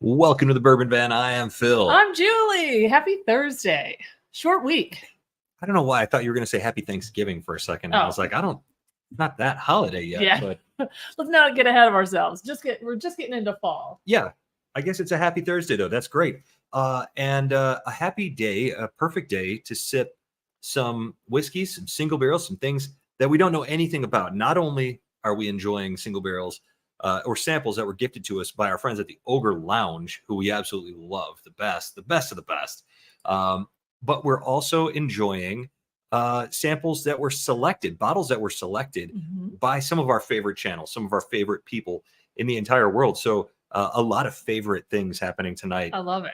Welcome to the Bourbon Van. I am Phil. I'm Julie. Happy Thursday. Short week. I don't know why I thought you were going to say Happy Thanksgiving for a second. Oh. I was like, not that holiday yet. Yeah. But let's not get ahead of ourselves. We're just getting into fall. Yeah, I guess it's a happy Thursday though. That's great. And a happy day, a perfect day to sip some whiskeys, some single barrels, some things that we don't know anything about. Not only are we enjoying single barrels or samples that were gifted to us by our friends at the Ogre Lounge, who we absolutely love, the best of the best. But we're also enjoying samples that were selected, bottles that were selected by some of our favorite channels, some of our favorite people in the entire world. So a lot of favorite things happening tonight. I love it.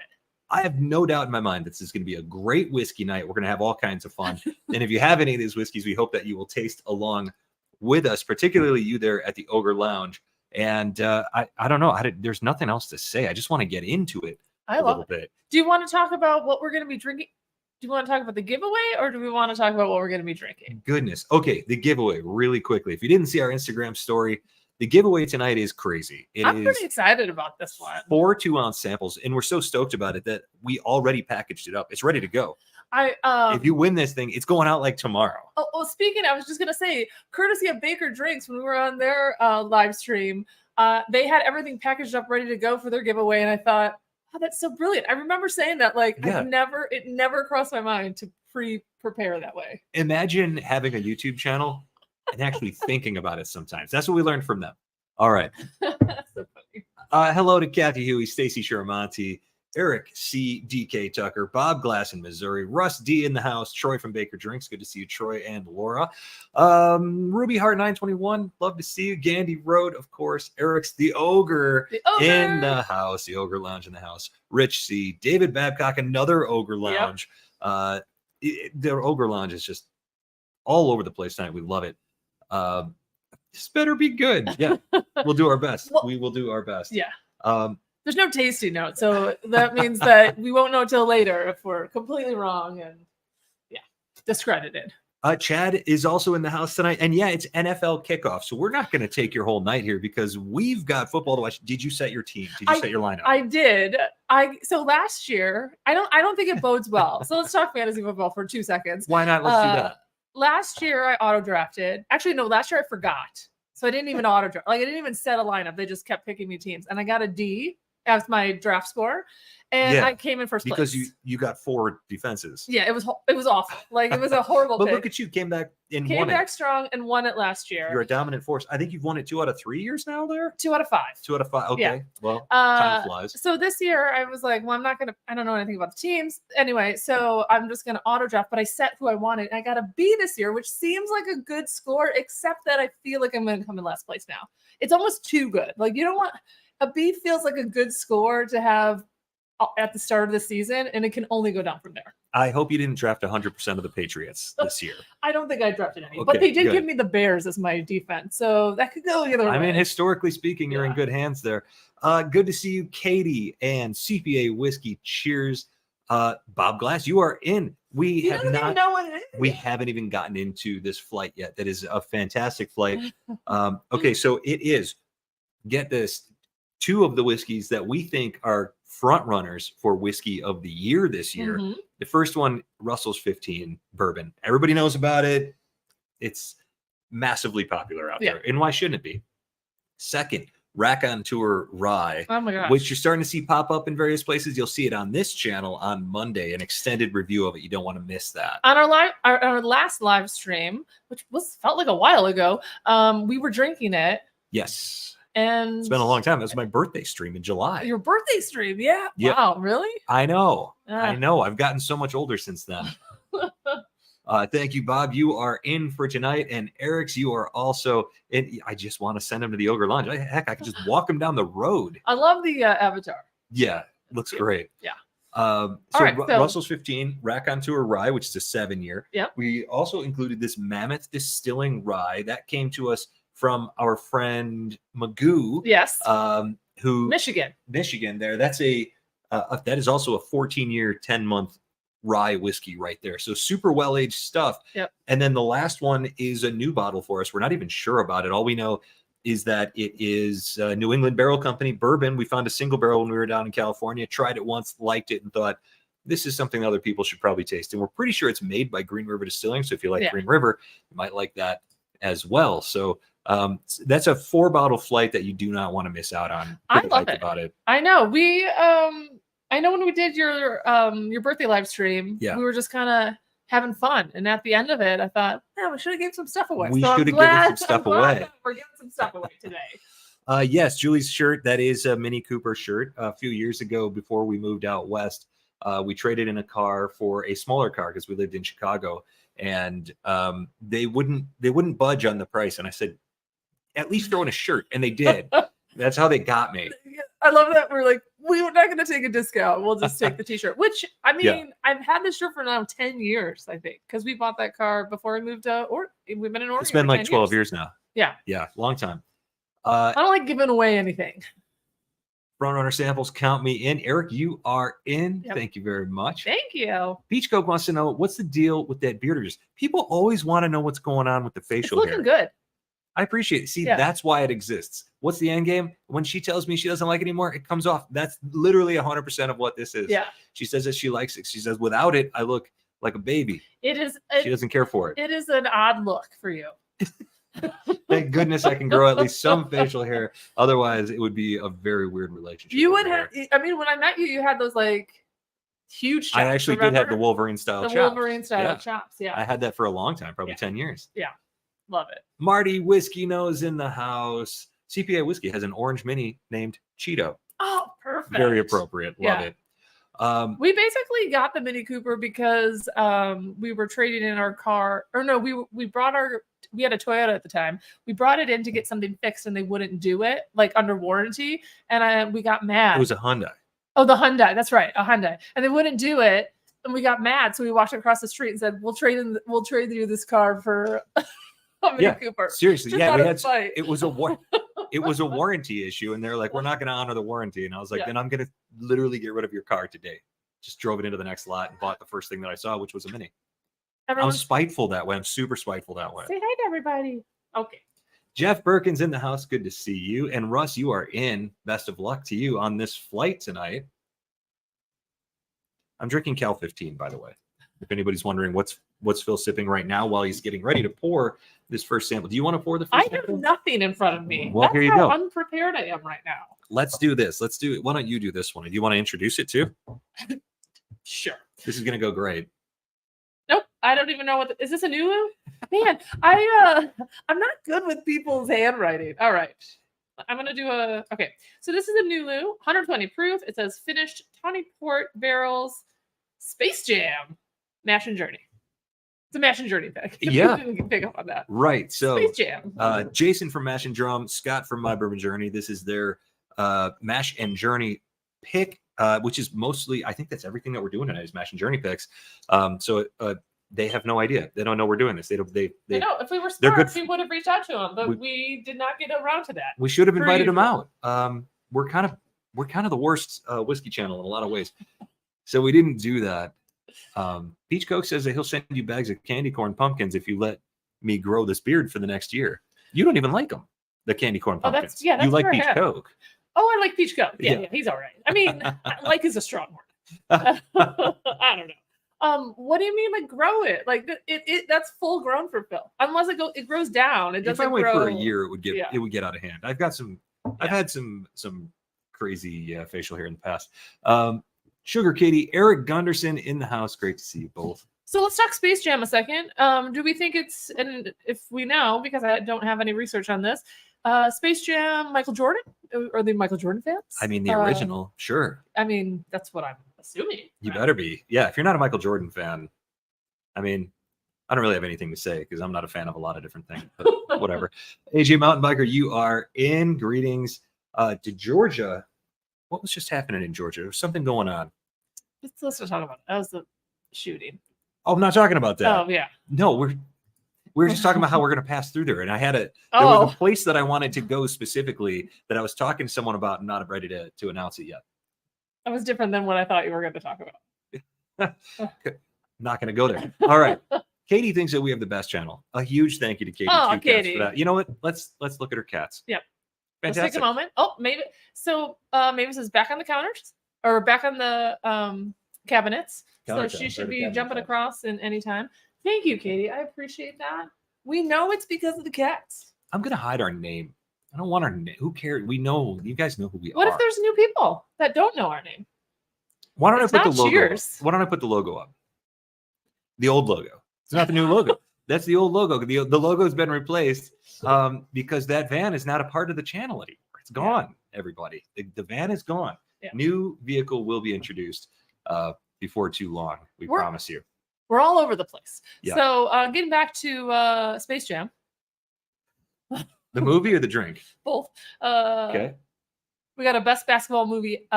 I have no doubt in my mind that this is going to be a great whiskey night. We're going to have all kinds of fun. And if you have any of these whiskeys, we hope that you will taste along with us, particularly you there at the Ogre Lounge. And I don't know. There's nothing else to say. I just want to get into it a little bit. Do you want to talk about what we're going to be drinking? Do you want to talk about the giveaway, or do we want to talk about what we're going to be drinking? Goodness. Okay, the giveaway really quickly. If you didn't see our Instagram story, the giveaway tonight is crazy. I'm pretty excited about this one. 4 2-ounce samples, and we're so stoked about it that we already packaged it up. It's ready to go. If you win this thing, it's going out like tomorrow. Oh, speaking, I was just gonna say, courtesy of Baker Drinks, when we were on their live stream, they had everything packaged up, ready to go for their giveaway, and I thought, oh, that's so brilliant. I remember saying that, like, yeah. It never crossed my mind to prepare that way. Imagine having a YouTube channel and actually thinking about it sometimes. That's what we learned from them. All right. That's so funny. Hello to Kathy Huey, Stacy Shiramonti, Eric C. DK Tucker, Bob Glass in Missouri, Russ D in the house, Troy from Baker Drinks. Good to see you, Troy and Laura. Ruby Heart 921, love to see you. Gandhi Road, of course. Eric's the Ogre in the house, the Ogre Lounge in the house. Rich C. David Babcock, another Ogre Lounge. Yep. The Ogre Lounge is just all over the place tonight. We love it. This better be good. Yeah, we'll do our best. We will do our best. Yeah. There's no tasting note, so that means that we won't know till later if we're completely wrong and discredited. Chad is also in the house tonight, and it's NFL kickoff, so we're not going to take your whole night here because we've got football to watch. Did you set your team? Did you set your lineup? I did. So last year, I don't think it bodes well. So let's talk fantasy football for 2 seconds. Why not? Let's do that. Last year I auto drafted. Actually, no, last year I forgot. So I didn't even auto draft. Like I didn't even set a lineup. They just kept picking me teams, and I got a D as my draft score, and I came in first because place. you got 4 defenses. Yeah, it was awful. Like it was a horrible. But pick. Look at you, came back strong and won it last year. You're a dominant force. I think you've won it 2 out of 3 years now. There, 2 out of 5. 2 out of 5. Okay, yeah. Well, time flies. So this year I was like, well, I don't know anything about the teams anyway, so I'm just gonna auto draft. But I set who I wanted, and I got a B this year, which seems like a good score, except that I feel like I'm gonna come in last place now. It's almost too good. Like you don't want. A B feels like a good score to have at the start of the season, and it can only go down from there. I hope you didn't draft 100% of the Patriots this year. I don't think I drafted any, but they did give me the Bears as my defense, so that could go either way. I mean, historically speaking, you're in good hands there. Good to see you, Katie and CPA Whiskey. Cheers. Bob Glass, you are in. We haven't even gotten into this flight yet. That is a fantastic flight. Okay, so it is, get this, 2 of the whiskeys that we think are front runners for whiskey of the year this year. The first one, Russell's 15 Bourbon. Everybody knows about it. It's massively popular out there. And why shouldn't it be? Second, Rack on Tour Rye, which you're starting to see pop up in various places. You'll see it on this channel on Monday, an extended review of it. You don't want to miss that. On our last live stream, which felt like a while ago, we were drinking it. Yes. And it's been a long time. That was my birthday stream in July. Your birthday stream, yeah. Yep. Wow, really? I know. I've gotten so much older since then. Thank you, Bob. You are in for tonight. And Eric's, you are also in. I just want to send him to the Ogre Lounge. Heck, I could just walk him down the road. I love the avatar. Yeah, looks great. Yeah. So Russell's 15, Rack on Tour Rye, which is a 7-year. Yeah. We also included this Mammoth Distilling Rye that came to us from our friend Magoo. Yes. Who Michigan there. That's that is also a 14-year, 10-month rye whiskey right there. So super well-aged stuff. Yep. And then the last one is a new bottle for us. We're not even sure about it. All we know is that it is New England Barrel Company bourbon. We found a single barrel when we were down in California, tried it once, liked it, and thought this is something other people should probably taste. And we're pretty sure it's made by Green River Distilling. So if you like Green River, you might like that as well. So that's a 4-bottle flight that you do not want to miss out on. I love it. About it. I know. We I know when we did your birthday live stream, we were just kind of having fun, and at the end of it, I thought, we should have given some stuff away. We should have given some stuff away. We're giving some stuff away today. Yes, Julie's shirt, that is a Mini Cooper shirt. A few years ago, before we moved out west, we traded in a car for a smaller car because we lived in Chicago, and they wouldn't budge on the price. And I said, at least throw in a shirt, and they did. That's how they got me. I love that we're like, we're not going to take a discount. We'll just take the t-shirt, which, I mean, I've had this shirt for now 10 years, I think, because we bought that car before we moved to Oregon. We've been in Oregon. It's been like 12 years now. Yeah. Yeah, long time. I don't like giving away anything. Front runner samples, count me in. Eric, you are in. Yep. Thank you very much. Thank you. Beach Coke wants to know, what's the deal with that beard? People always want to know what's going on with the facial hair. It's looking good. I appreciate it. See, that's why it exists. What's the end game? When she tells me she doesn't like it anymore, it comes off. That's literally 100% of what this is. Yeah. She says that she likes it. She says, without it, I look like a baby. It is. She doesn't care for it. It is an odd look for you. Thank goodness I can grow at least some facial hair. Otherwise, it would be a very weird relationship. You would have. I mean, when I met you, you had those like huge chops. I actually did have the Wolverine style chops. Wolverine style chops. Yeah. I had that for a long time, probably 10 years. Yeah. Love it. Marty Whiskey Nose in the house. CPA Whiskey has an orange mini named Cheeto. Oh, perfect. Very appropriate. Love it. We basically got the Mini Cooper because we were trading in our car. Or no, we had a Toyota at the time. We brought it in to get something fixed and they wouldn't do it, like under warranty. And we got mad. It was a Hyundai. Oh, the Hyundai. That's right. A Hyundai. And they wouldn't do it. And we got mad. So we walked across the street and said, we'll trade you this car for Mini Cooper. Seriously. Yeah, it was a warranty issue, and they're like, we're not going to honor the warranty. And I was like, then I'm going to literally get rid of your car today. Just drove it into the next lot and bought the first thing that I saw, which was a Mini. I'm spiteful that way. I'm super spiteful that way. Say hi to everybody. Okay. Jeff Birkin's in the house. Good to see you. And Russ, you are in. Best of luck to you on this flight tonight. I'm drinking Cal 15, by the way. If anybody's wondering what's Phil sipping right now while he's getting ready to pour this first sample. Do you want to pour the first sample? I have nothing in front of me. Well, here you go. That's how unprepared I am right now. Let's do this. Let's do it. Why don't you do this one? Do you want to introduce it too? Sure. This is going to go great. Nope. I don't even know what. Is this a Nulu? Man, I'm not good with people's handwriting. All right. I'm going to do okay. So this is a Nulu, 120 proof. It says finished tawny port barrels, Space Jam, Mash and Journey. It's a Mash and Journey pick. Yeah. Didn't pick up on that. Right. So Space Jam. Jason from Mash and Drum, Scott from My Bourbon Journey. This is their Mash and Journey pick, which is mostly, I think that's everything that we're doing tonight is Mash and Journey picks. So they have no idea. They don't know we're doing this. They know if we were smart, we would have reached out to them, but we did not get around to that. We should have invited them out. We're kind of the worst whiskey channel in a lot of ways. So we didn't do that. Peach Coke says that he'll send you bags of candy corn pumpkins if you let me grow this beard for the next year. You don't even like them, the candy corn pumpkins. That's you like Peach Coke. Oh, I like Peach Coke. Yeah, he's all right. I mean, like is a strong word. I don't know. What do you mean like grow it? Like it that's full grown for Phil. Unless it grows down. It doesn't grow. If I wait for a year, it would get out of hand. I've had some crazy facial hair in the past. Sugar Katie, Eric Gunderson in the house. Great to see you both. So let's talk Space Jam a second. Do we think it's, and if we know, because I don't have any research on this, Space Jam, Michael Jordan? Are they Michael Jordan fans? I mean, the original, sure. I mean, that's what I'm assuming. You better be. Yeah, if you're not a Michael Jordan fan, I mean, I don't really have anything to say because I'm not a fan of a lot of different things, but whatever. AJ Mountain Biker, you are in. Greetings to Georgia. What was just happening in Georgia? There was something going on. Let's just talk about it. That was the shooting. Oh, I'm not talking about that. Oh, yeah. No, we were just talking about how we're going to pass through there. And I had there was a place that I wanted to go specifically that I was talking to someone about and not ready to announce it yet. That was different than what I thought you were going to talk about. Not going to go there. All right. Katie thinks that we have the best channel. A huge thank you to Katie. Oh, Katie. For that. You know what? Let's look at her cats. Yep. Fantastic. Let's take a moment. Oh, maybe. So Mavis is back on the counters or back on the cabinets. So she should be jumping across in any time. Thank you, Katie. I appreciate that. We know it's because of the cats. I'm going to hide our name. I don't want our name. Who cares? We know. You guys know who we are. What if there's new people that don't know our name? Why don't I put the logo up? Why don't I put the logo up? The old logo. It's not the new logo. That's the old logo. The logo has been replaced because that van is not a part of the channel anymore. It's gone, everybody. The van is gone. Yeah. New vehicle will be introduced before too long. We promise you. We're all over the place. Yeah. So getting back to Space Jam. The movie or the drink? Both. Okay. We got a best basketball movie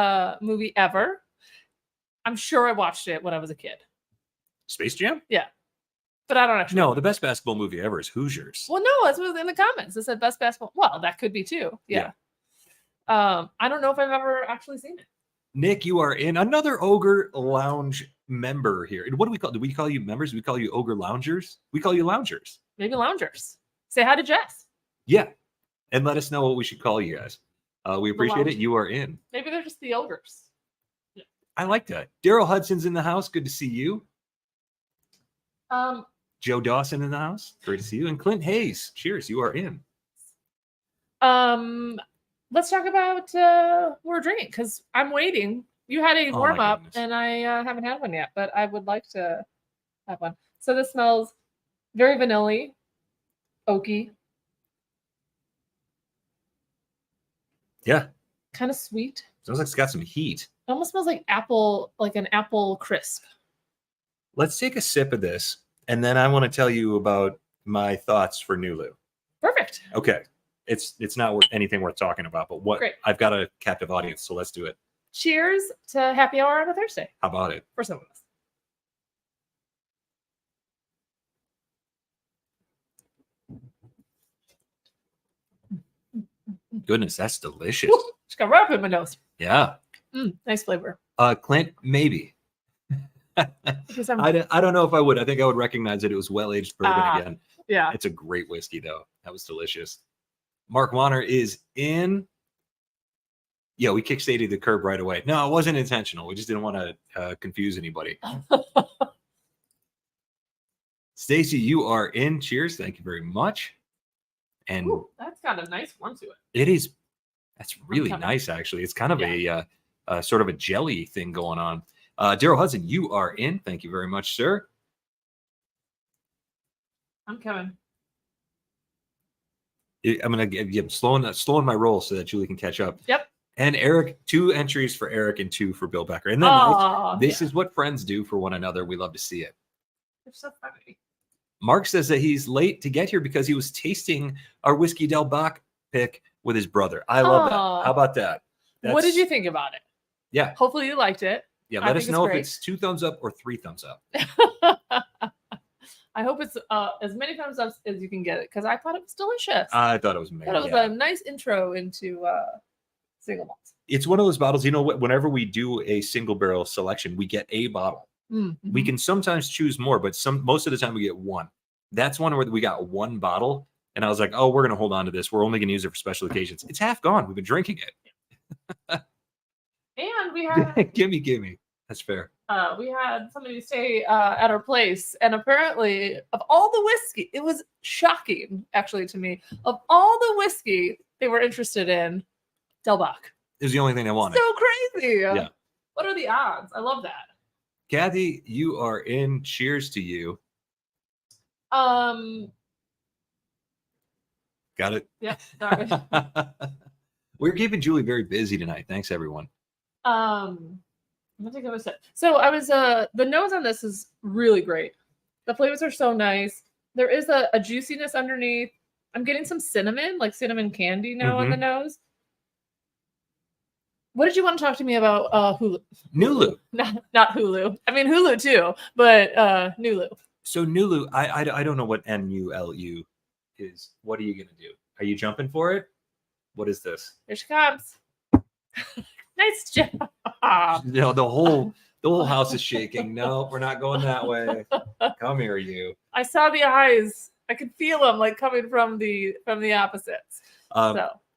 ever. I'm sure I watched it when I was a kid. Space Jam? Yeah. But I don't actually. No, the best basketball movie ever is Hoosiers. Well, no, that's what in the comments. It said best basketball. Well, that could be too. Yeah. I don't know if I've ever actually seen it. Nick, you are in another Ogre Lounge member here. What do we call? Do we call you members? Do we call you Ogre Loungers? We call you Loungers. Maybe Loungers. Say hi to Jess. Yeah. And let us know what we should call you guys. We appreciate it. You are in. Maybe they're just the Ogres. Yeah. I like that. Daryl Hudson's in the house. Good to see you. Joe Dawson in the house. Great to see you. And Clint Hayes. Cheers. You are in. Let's talk about what we're drinking because I'm waiting. You had a warm up and I haven't had one yet, but I would like to have one. So this smells very vanilla-y, oaky. Yeah. Kind of sweet. Smells like it's got some heat. It almost smells like apple, like an apple crisp. Let's take a sip of this, and then I want to tell you about my thoughts for Nulu. Perfect. Okay. It's not anything worth talking about, but Great. I've got a captive audience, so let's do it. Cheers to happy hour on a Thursday. How about it? For some of us. Goodness, that's delicious. Woo! Just got right up in my nose. Yeah. Nice flavor. Clint, maybe. I don't know if I would. I think I would recognize that it was well-aged bourbon again. Yeah. It's a great whiskey, though. That was delicious. Mark Warner is in. Yeah, we kick-stated the curb right away. No, it wasn't intentional. We just didn't want to confuse anybody. Stacy, you are in. Cheers. Thank you very much. And that's got a nice form to it. It is. That's really nice, actually. It's kind of a sort of a jelly thing going on. Daryl Hudson, you are in. Thank you very much, sir. I'm Kevin. I'm gonna give slowing my roll so that Julie can catch up. Yep. And Eric, 2 entries for Eric and 2 for Bill Becker. And then this is what friends do for one another. We love to see it. They're so funny. Mark says that he's late to get here because he was tasting our Whiskey Del Bach pick with his brother. I love that. How about that? What did you think about it? Yeah. Hopefully you liked it. Yeah, let us know if it's 2 thumbs up or 3 thumbs up. I hope it's as many thumbs up as you can get it because I thought it was delicious. I thought it was amazing. It was a nice intro into single malts. It's one of those bottles, whenever we do a single barrel selection, we get a bottle. Mm-hmm. We can sometimes choose more, but most of the time we get one. That's one where we got one bottle. And I was like, oh, we're going to hold on to this. We're only going to use it for special occasions. It's half gone. We've been drinking it. And we had... Gimme. That's fair. We had somebody stay at our place. And apparently, of all the whiskey, it was shocking, actually, to me. Of all the whiskey they were interested in, Del Bach. It was the only thing they wanted. So crazy. Yeah. What are the odds? I love that. Kathy, you are in. Cheers to you. Got it? Yeah, sorry. We're keeping Julie very busy tonight. Thanks, everyone. I'm gonna take another sip. So I was the nose on this is really great. The flavors are so nice. There is a juiciness underneath. I'm getting some cinnamon, like cinnamon candy now on the nose. What did you want to talk to me about Hulu? Nulu. Not Hulu. I mean Hulu too, but Nulu. So Nulu, I don't know what Nulu is. What are you gonna do? Are you jumping for it? What is this? Here she comes. Nice job. The whole house is shaking. No, we're not going that way. Come here, you. I saw the eyes. I could feel them like coming from the opposites.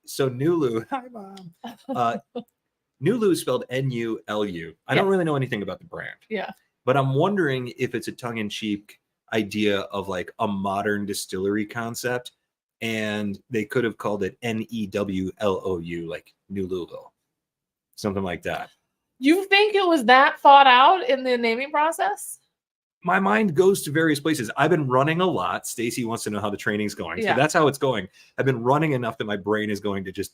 So Nulu. Hi, Mom. Nulu is spelled Nulu. I don't really know anything about the brand. Yeah. But I'm wondering if it's a tongue-in-cheek idea of like a modern distillery concept, and they could have called it Newlou, like New Louisville, something like that. You think it was that thought out in the naming process? My mind goes to various places. I've been running a lot. Stacy wants to know how the training's going. So that's how it's going. I've been running enough that my brain is going to just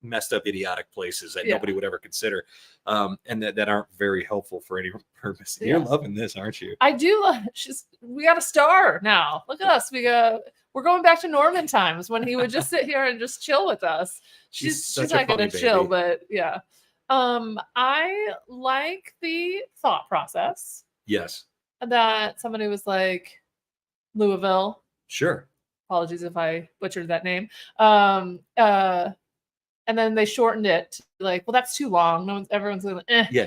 messed up idiotic places that nobody would ever consider, and that aren't very helpful for any purpose. You're loving this, aren't you? I do. We got a star now. Look at us. We're going back to Norman times when he would just sit here and just chill with us. She's not gonna chill, but yeah. I like the thought process. Yes. That somebody was like Louisville. Sure. Apologies if I butchered that name. And then they shortened it like, well, that's too long. Everyone's going,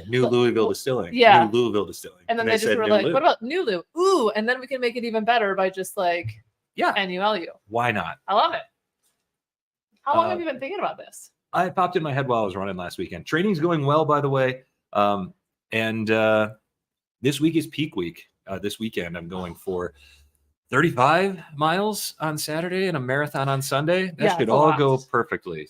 New Louisville Distilling. Yeah. New Louisville Distilling. And then they just were like, what about Nulu? Ooh, and then we can make it even better by just like Nulu. Why not? I love it. How long have you been thinking about this? I popped in my head while I was running last weekend. Training's going well, by the way. And this week is peak week. This weekend I'm going for 35 miles on Saturday and a marathon on Sunday. That should all go perfectly.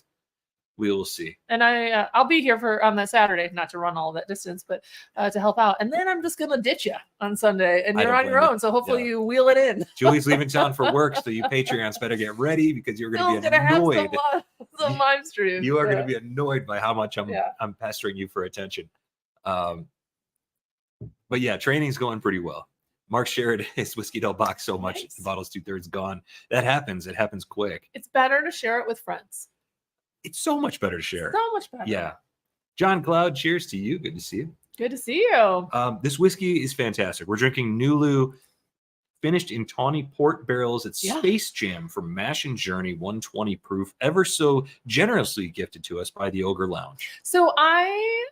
We will see. And I'll be here on that Saturday, not to run all that distance, but to help out. And then I'm just going to ditch you on Sunday, and you're on your own. So hopefully you wheel it in. Julie's leaving town for work, so you Patreons better get ready because you're going to be annoyed. Some live streams. You are going to be annoyed by how much I'm pestering you for attention. But yeah, training's going pretty well. Mark shared his Whiskey Del Box so much, the bottle's 2/3 gone. That happens. It happens quick. It's better to share it with friends. It's so much better to share. So much better. Yeah. John Cloud, cheers to you. Good to see you. Good to see you. This whiskey is fantastic. We're drinking Nulu, finished in tawny port barrels. It's Space Jam from Mash and Journey, 120 proof, ever so generously gifted to us by the Ogre Lounge. So I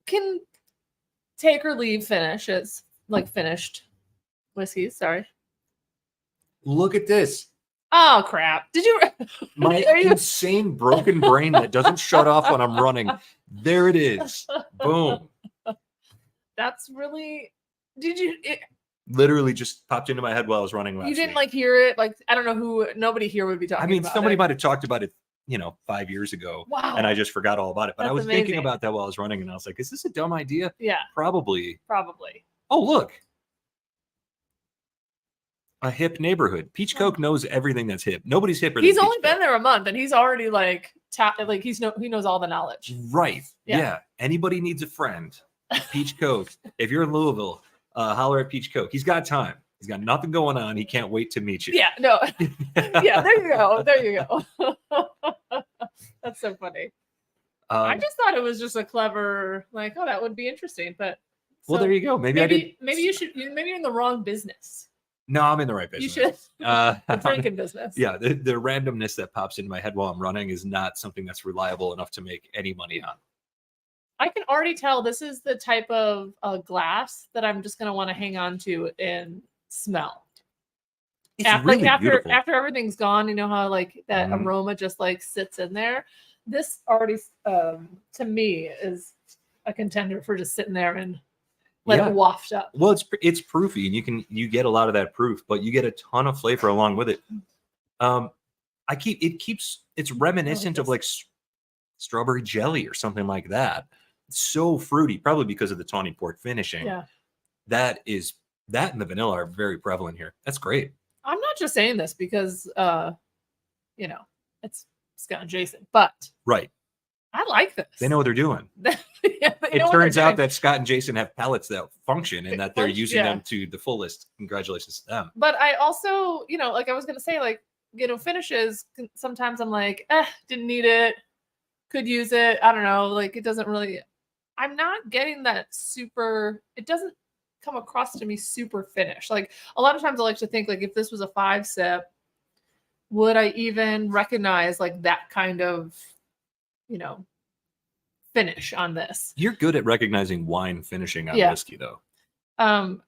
can take or leave finish. It's like finished whiskeys. Sorry. Look at this. Oh crap! Did you? My insane broken brain that doesn't shut off when I'm running. There it is. Boom. That's really. Did you? Literally just popped into my head while I was running last You didn't week. like hear it? Like I don't know who. Nobody here would be talking. I mean, about somebody it. might have talked about it, 5 years ago. Wow. And I just forgot all about it. But That's I was amazing. thinking about that while I was running, and I was like, "Is this a dumb idea?" Yeah. Probably. Oh look. A hip neighborhood. Peach Coke knows everything that's hip. Nobody's hipper than He's Peach only Coke. been there a month, and he's already like he knows all the knowledge. Right. Yeah. Anybody needs a friend. Peach Coke. If you're in Louisville, holler at Peach Coke. He's got time. He's got nothing going on. He can't wait to meet you. Yeah. No. Yeah. There you go. There you go. That's so funny. I just thought it was just a clever, like, oh, that would be interesting. But well, there you go. Maybe you should. Maybe you're in the wrong business. No, I'm in the right business. You should. The drinking business. Yeah, the randomness that pops into my head while I'm running is not something that's reliable enough to make any money on. I can already tell this is the type of glass that I'm just going to want to hang on to and smell. It's really beautiful. After everything's gone, you know how like that aroma just like sits in there. This already, to me, is a contender for just sitting there and let it waft up. Well, it's proofy, and you get a lot of that proof, but you get a ton of flavor along with it. It's reminiscent of like strawberry jelly or something like that. It's so fruity, probably because of the tawny port finishing. Yeah, that and the vanilla are very prevalent here. That's great. I'm not just saying this because it's Scott and Jason, but right. I like this. They know what they're doing. Yeah, It turns out that Scott and Jason have palates that function and that they're using them to the fullest. Congratulations to them. But I also, like I was going to say, like, finishes, sometimes I'm like, didn't need it. Could use it. I don't know. Like, it doesn't really, I'm not getting that super, it doesn't come across to me super finish. Like, a lot of times I like to think, like, if this was a 5-sip, would I even recognize like that kind of, finish on this? You're good at recognizing wine finishing on whiskey, though. Obviously,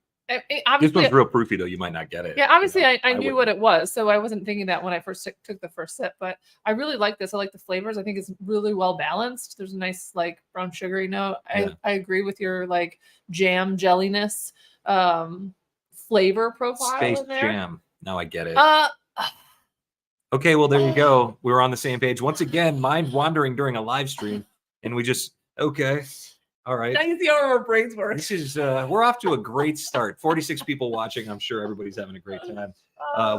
this one's real proofy, though. You might not get it. Yeah, obviously, I knew what it was, so I wasn't thinking that when I first took the first sip. But I really like this. I like the flavors. I think it's really well balanced. There's a nice like brown sugary note. I agree with your like jam jelliness flavor profile Space in there. Jam. Now I get it. Okay, well, there you go. We were on the same page. Once again, mind wandering during a live stream, and we just, all right. Now you see how our brains work. This is, we're off to a great start. 46 people watching. I'm sure everybody's having a great time.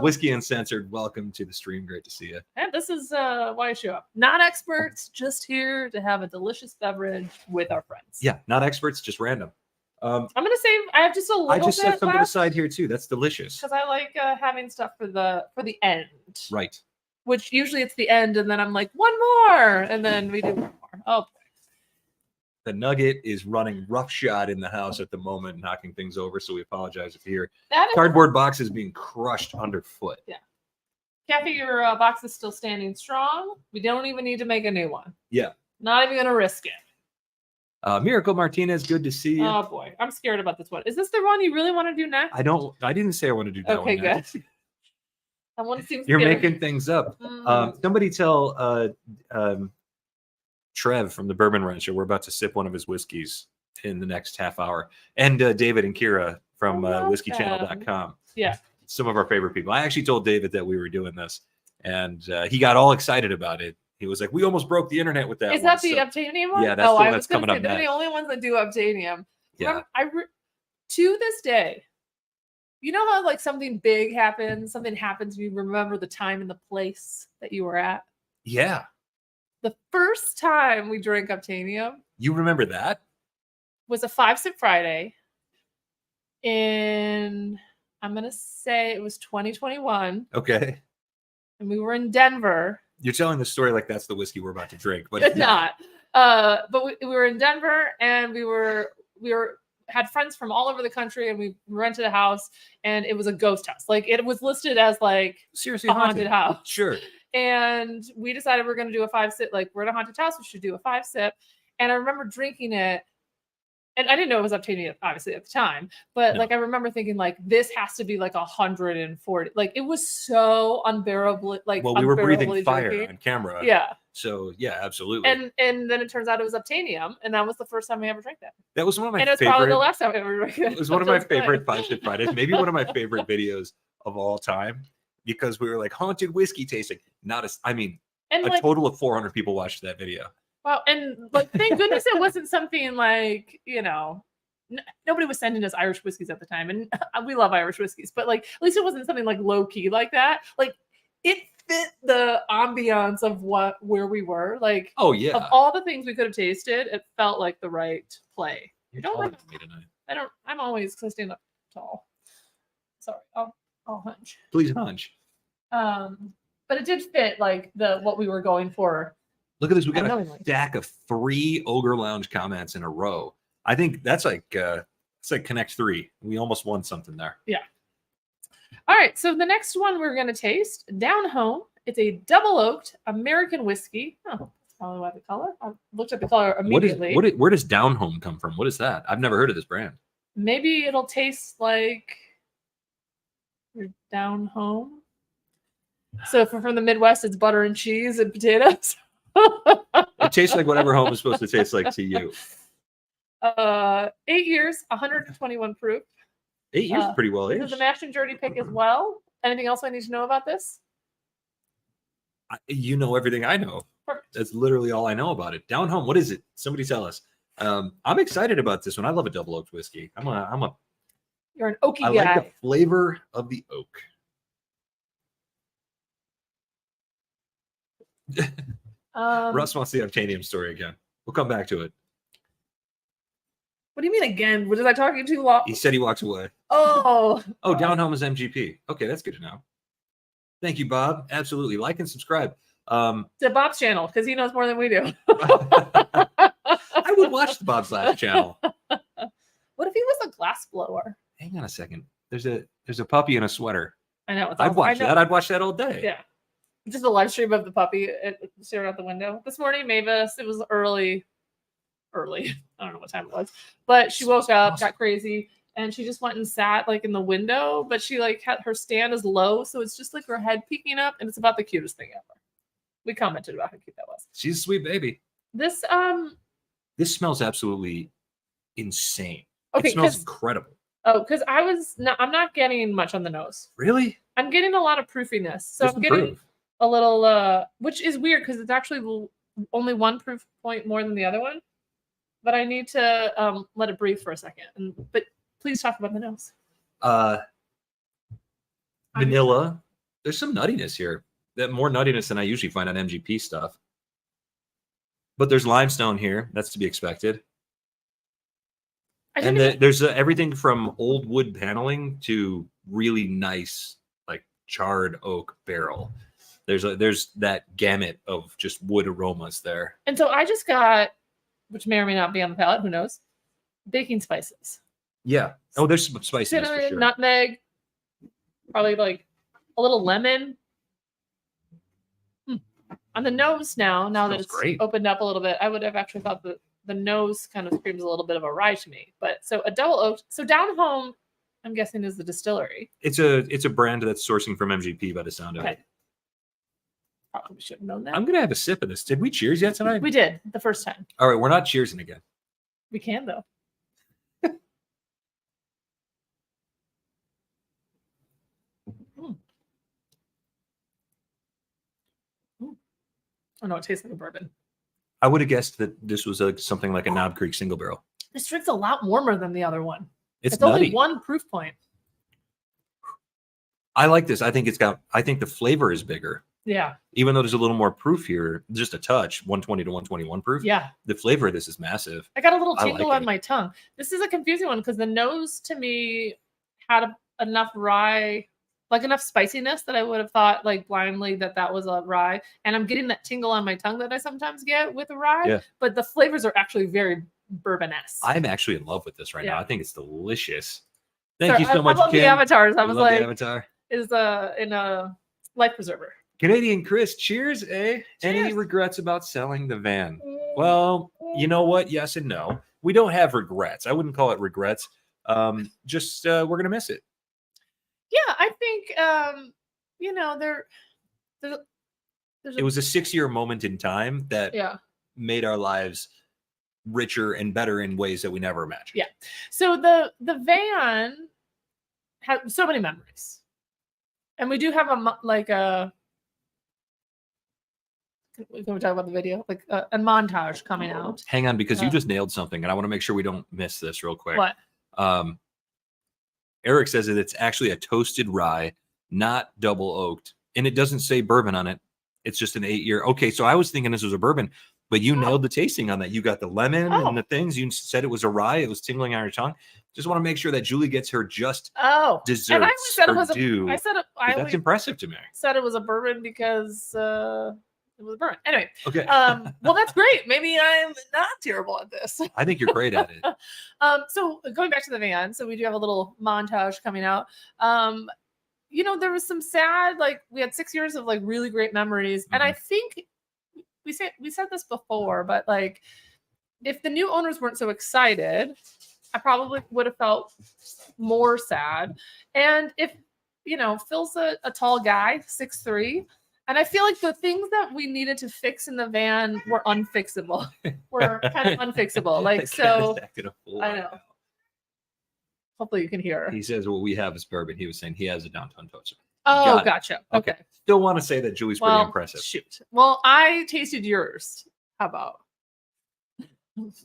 Whiskey Uncensored, welcome to the stream. Great to see you. And this is why I show up. Not experts, just here to have a delicious beverage with our friends. Yeah, not experts, just random. I'm gonna save. I have just a little. I just bit set some to the side here too. That's delicious. Because I like having stuff for the end. Right. Which usually it's the end, and then I'm like, one more, and then we do one more. Oh. The Nugget is running roughshod in the house at the moment, knocking things over. So we apologize if you hear cardboard boxes being crushed underfoot. Yeah. Kathy, your box is still standing strong. We don't even need to make a new one. Yeah. Not even gonna risk it. Miracle Martinez, good to see you. Oh boy, I'm scared about this one. Is this the one you really want to do next? I didn't say I want to do that one. Okay, good. That one seems. You're making things up. Somebody tell Trev from the Bourbon Rancher we're about to sip one of his whiskeys in the next half hour, and David and Kira from whiskeychannel.com. Yeah, some of our favorite people. I actually told David that we were doing this, and he got all excited about it. He was like, "We almost broke the internet with that." Is that the Optanium one? Yeah, that's the one that's coming up next. They're the only ones that do Optanium. Yeah. To this day, you know how like something big happens, you remember the time and the place that you were at? Yeah. The first time we drank Optanium. You remember that? Was a 5-sip Friday. I'm going to say it was 2021. Okay. And we were in Denver. You're telling the story like that's the whiskey we're about to drink, but it's not. But we were in Denver, and we had friends from all over the country, and we rented a house, and it was a ghost house. Like it was listed as like seriously a haunted house. Sure. And we decided we're going to do a 5-sip. Like we're at a haunted house, we should do a 5-sip. And I remember drinking it, and I didn't know it was Optanium obviously at the time, but like I remember thinking like this has to be like 140. Like it was so unbearable. Like we were breathing fire on camera. Yeah. So yeah, absolutely. And then it turns out it was Optanium, and that was the first time I ever drank that. That was one of my favorite. And it's probably the last time I ever drank it. It was one of my favorite 5-sip Fridays. Maybe one of my favorite videos of all time, because we were like haunted whiskey tasting. A total of 400 people watched that video. Wow, and like thank goodness it wasn't something like nobody was sending us Irish whiskeys at the time, and we love Irish whiskeys, but like at least it wasn't something like low key like that. Like it fit the ambiance of where we were. Like of all the things we could have tasted, it felt like the right play. You're taller than me tonight. I'm always because I stand up tall. Sorry, I'll hunch. Please hunch. But it did fit like what we were going for. Look at this. We got a stack of 3 Ogre Lounge comments in a row. I think that's like Connect 3. We almost won something there. Yeah. All right. So the next one we're going to taste, Down Home. It's a double oaked American whiskey. Oh, that's probably why the color. I looked at the color immediately. Where does Down Home come from? What is that? I've never heard of this brand. Maybe it'll taste like you're down home. So from the Midwest, it's butter and cheese and potatoes. It tastes like whatever home is supposed to taste like to you. 8 years, 121 proof. 8 years is pretty well aged. This is a mash and journey pick as well. Anything else I need to know about this? You know everything I know. Perfect. That's literally all I know about it. Down Home, what is it? Somebody tell us. I'm excited about this one. I love a double oaked whiskey. You're an oaky guy. I like the flavor of the oak. Russ wants the Optanium story again. We'll come back to it. What do you mean again? Was I talking too long? He said he walks away. Oh. Down home is MGP. Okay, that's good to know. Thank you, Bob. Absolutely. Like and subscribe. To Bob's channel, because he knows more than we do. I would watch the Bob's Last channel. What if he was a glass blower? Hang on a second. There's a puppy in a sweater. I know. I'd watch that. I'd watch that all day. Yeah. Just a live stream of the puppy staring out the window. This morning, Mavis, it was early. I don't know what time it was, but she woke up, got crazy, and she just went and sat like in the window, but she like had her stand is low, so it's just like her head peeking up, and it's about the cutest thing ever. We commented about how cute that was. She's a sweet baby. This smells absolutely insane. Okay, it smells incredible. Oh, because I'm not getting much on the nose. Really? I'm getting a lot of proofiness. So I'm getting a little which is weird because it's actually only one proof point more than the other one. But I need to let it breathe for a second. But please talk about the nose. Vanilla. There's some nuttiness here. More nuttiness than I usually find on MGP stuff. But there's limestone here. That's to be expected. And there's everything from old wood paneling to really nice, like charred oak barrel. There's that gamut of just wood aromas there. And so I just got, which may or may not be on the palette, who knows, baking spices. Yeah. Oh, there's some spices. Cinnamon, for sure. Nutmeg, probably like a little lemon. On the nose now that it's opened up a little bit, I would have actually thought that the nose kind of screams a little bit of a rye to me. But so a double oak. So Down Home, I'm guessing, is the distillery. It's a brand that's sourcing from MGP by the sound of it. Probably should have known that. I'm gonna have a sip of this. Did we cheers yet tonight? We did the first time. All right, we're not cheersing again. We can though. Oh no, it tastes like a bourbon. I would have guessed that this was something like a Knob Creek single barrel. This drink's a lot warmer than the other one. It's only one proof point. I like this. I think the flavor is bigger. Yeah. Even though there's a little more proof here, just a touch, 120 to 121 proof. Yeah. The flavor of this is massive. I got a little tingle on my tongue. This is a confusing one because the nose to me had enough rye, like enough spiciness that I would have thought like blindly that was a rye. And I'm getting that tingle on my tongue that I sometimes get with a rye. Yeah. But the flavors are actually very bourbon-esque. I'm actually in love with this right now. I think it's delicious. Thank you so much, I love Kim. the avatars. I was like, the avatar is in a life preserver. Canadian Chris, cheers, eh? Cheers. Any regrets about selling the van? Well, you know what? Yes and no. We don't have regrets. I wouldn't call it regrets. Just we're gonna miss it. Yeah, I think it was a 6-year moment in time that made our lives richer and better in ways that we never imagined. Yeah. So the van had so many memories, and we do have can we talk about the video? Like a montage coming out. Hang on, because you just nailed something, and I want to make sure we don't miss this real quick. What? Eric says that it's actually a toasted rye, not double oaked, and it doesn't say bourbon on it. It's just an 8-year. Okay, so I was thinking this was a bourbon, but you nailed the tasting on that. You got the lemon and the things. You said it was a rye. It was tingling on your tongue. Just want to make sure that Julie gets her just desserts. And I said it was due. That's impressive to me. Said it was a bourbon because it was a bourbon. Anyway, okay. Well, that's great. Maybe I'm not terrible at this. I think you're great at it. So going back to the van, so we do have a little montage coming out. There was some sad, like we had 6 years of like really great memories, and I think we said this before, but like if the new owners weren't so excited, I probably would have felt more sad. And if Phil's a tall guy, 6'3". And I feel like the things that we needed to fix in the van were unfixable. Were kind of unfixable. Like, so I know. Hopefully you can hear. He says what we have is bourbon. He was saying he has a downtown toaster. Oh, gotcha. Okay. Still want to say that Julie's pretty impressive. Shoot. Well, I tasted yours. How about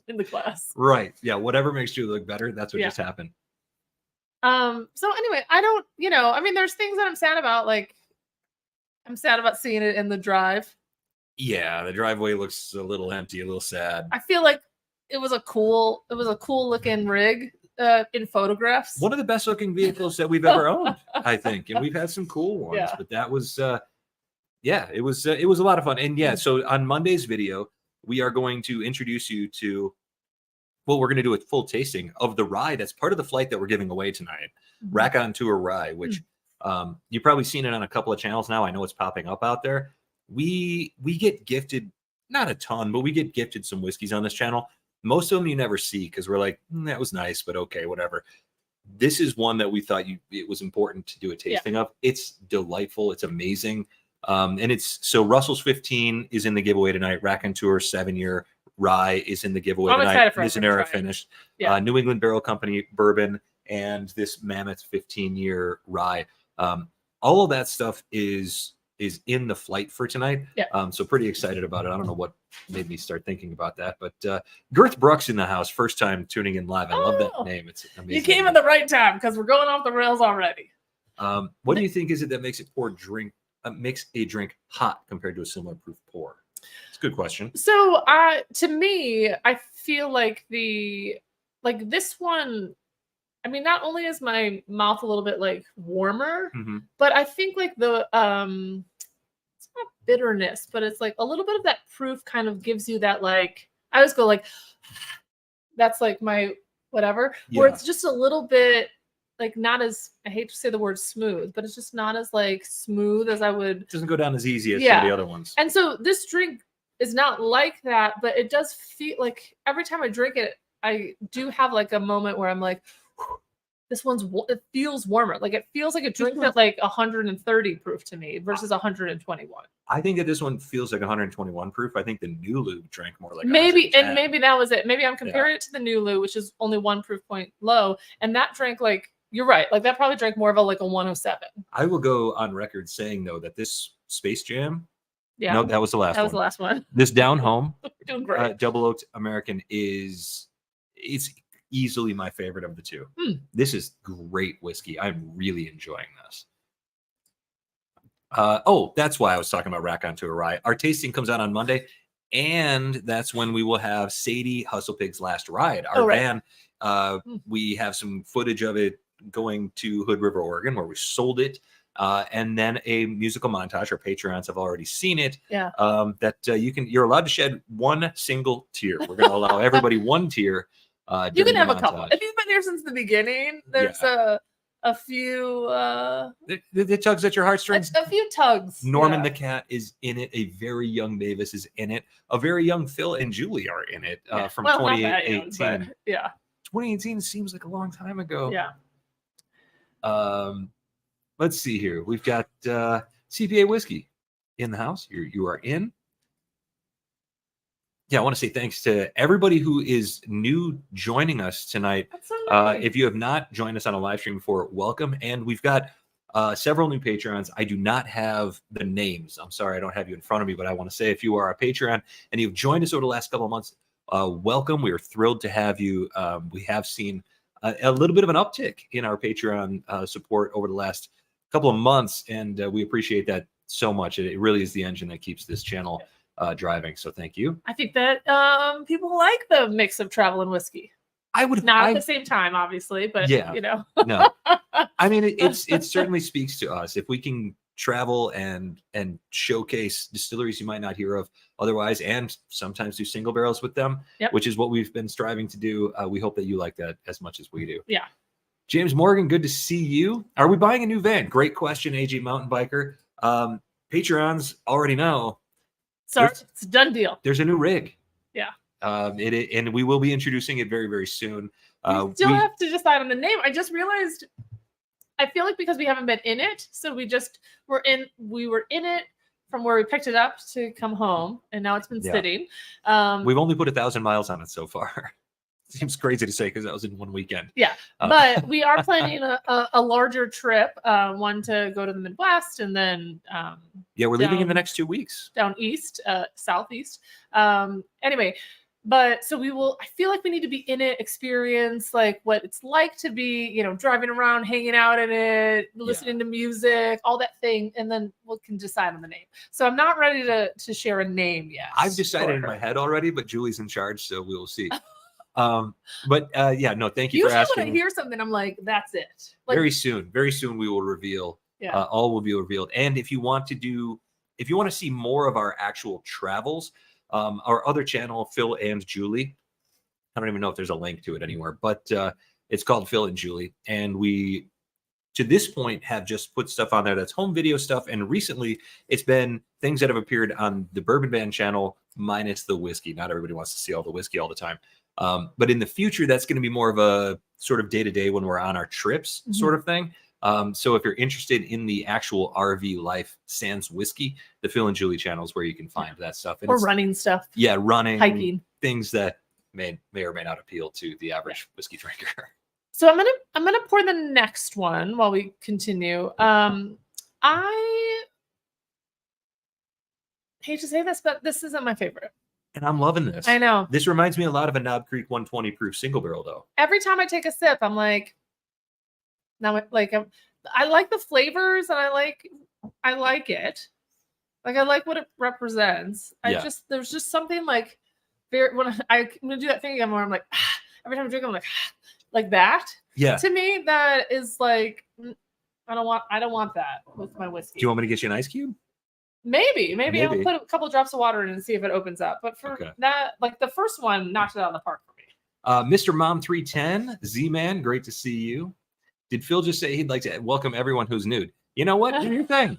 in the class? Right. Yeah. Whatever makes you look better. That's what just happened. So anyway, I don't, there's things that I'm sad about. Like, I'm sad about seeing it in the drive. Yeah, the driveway looks a little empty, a little sad. I feel like it was a cool looking rig in photographs. One of the best looking vehicles that we've ever owned, I think, and we've had some cool ones. Yeah. But that was, it was a lot of fun. And yeah, so on Monday's video, we are going to introduce you to. Well, we're going to do a full tasting of the rye that's part of the flight that we're giving away tonight, Raconteur Rye, which you've probably seen it on a couple of channels now. I know it's popping up out there. We get gifted, not a ton, but we get gifted some whiskeys on this channel. Most of them you never see because we're like, that was nice, but okay, whatever. This is one that we thought it was important to do a tasting of. It's delightful. It's amazing. And it's so Russell's 15 is in the giveaway tonight. Raconteur 7-year rye is in the giveaway tonight. Misanera finished. Yeah. New England Barrel Company bourbon and this Mammoth 15-year rye. All of that stuff is in the flight for tonight. Yeah. So pretty excited about it. I don't know what made me start thinking about that, but Girth Brooks in the house, first time tuning in live. I love that name. It's amazing. You came at the right time because we're going off the rails already. What do you think is it that makes it makes a drink hot compared to a similar proof pour? It's a good question. So to me, I feel like this one, I mean, not only is my mouth a little bit like warmer, but I think like the it's not bitterness, but it's like a little bit of that proof kind of gives you that, like, I always go like, that's like my whatever, where it's just a little bit like not as, I hate to say the word smooth, but it's just not as like smooth as I would. It doesn't go down as easy as some of the other ones. And so this drink is not like that, but it does feel like every time I drink it, I do have like a moment where I'm like, it feels warmer. Like it feels like a drink that's like 130 proof to me versus 121. I think that this one feels like 121 proof. I think the Nulu drank more like maybe that was it. Maybe I'm comparing it to the Nulu, which is only 1 proof point low, and that drank like, you're right, like that probably drank more of a 107. I will go on record saying though that this Space Jam, no, that was the last one. That was the last one. This Down Home doing great. Double Oaked American it's easily my favorite of the two. This is great whiskey. I'm really enjoying this. That's why I was talking about Raconteur Rye. Our tasting comes out on Monday, and that's when we will have Sadie Hustlepig's last ride. Our van, we have some footage of it going to Hood River, Oregon, where we sold it. And then a musical montage. Our Patreons have already seen it. Yeah. You're allowed to shed one single tear. We're going to allow everybody one tear. You can have a couple. If you've been here since the beginning, there's a few the tugs at your heartstrings. A few tugs. Norman the cat is in it. A very young Mavis is in it. A very young Phil and Julie are in it from 2018. Young, yeah. 2018 seems like a long time ago. Yeah. Let's see here. We've got CPA whiskey in the house. You are in. Yeah, I want to say thanks to everybody who is new joining us tonight. That's so nice. If you have not joined us on a live stream before, welcome. And we've got several new Patreons. I do not have the names. I'm sorry, I don't have you in front of me, but I want to say if you are a Patreon and you've joined us over the last couple of months, welcome. We are thrilled to have you. We have seen a little bit of an uptick in our Patreon support over the last couple of months, and we appreciate that so much. It really is the engine that keeps this channel driving. So thank you. I think that people like the mix of travel and whiskey. I would not at the same time, obviously, but no. I mean, it certainly speaks to us if we can travel and showcase distilleries you might not hear of otherwise, and sometimes do single barrels with them, which is what we've been striving to do. We hope that you like that as much as we do. Yeah. James Morgan, good to see you. Are we buying a new van? Great question, AG Mountain Biker. Patreons already know. So it's a done deal. There's a new rig. Yeah. And we will be introducing it very, very soon. We still have to decide on the name. I just realized, I feel like because we haven't been in it, so we were in it from where we picked it up to come home, and now it's been sitting. We've only put 1,000 miles on it so far. Seems crazy to say because that was in one weekend. Yeah, but we are planning a larger trip, one to go to the Midwest, and then we're leaving in the next 2 weeks. Down east, southeast. Anyway, but so we will. I feel like we need to be in it, experience like what it's like to be, driving around, hanging out in it, listening to music, all that thing, and then we can decide on the name. So I'm not ready to share a name yet. I've decided in my head already, but Julie's in charge, so we will see. But yeah, no, thank you Usually for asking. when I hear something, I'm like, that's it. Like, very soon we will reveal. Yeah. All will be revealed. And if you want to see more of our actual travels, our other channel, Phil and Julie, I don't even know if there's a link to it anywhere, but it's called Phil and Julie. And we, to this point, have just put stuff on there that's home video stuff. And recently it's been things that have appeared on the Bourbon Band channel minus the whiskey. Not everybody wants to see all the whiskey all the time. But in the future, that's going to be more of a sort of day-to-day when we're on our trips sort of thing. So if you're interested in the actual RV life sans whiskey, the Phil and Julie channel is where you can find that stuff. And or running stuff. Yeah, running, hiking, things that may or may not appeal to the average whiskey drinker. So I'm gonna pour the next one while we continue. I hate to say this, but this isn't my favorite. And I'm loving this. I know. This reminds me a lot of a Knob Creek 120 proof single barrel, though. Every time I take a sip, I'm like, now like I like the flavors and I like it. Like I like what it represents. There's just something like very when I'm gonna do that thing again where I'm like every time I drink I'm like that. Yeah. To me, that is like I don't want that with my whiskey. Do you want me to get you an ice cube? Maybe I'll put a couple drops of water in and see if it opens up. But for that, like the first one knocked it out of the park for me. Mr. Mom 310, Z-Man, great to see you. Did Phil just say he'd like to welcome everyone who's nude? You know what? Do your thing.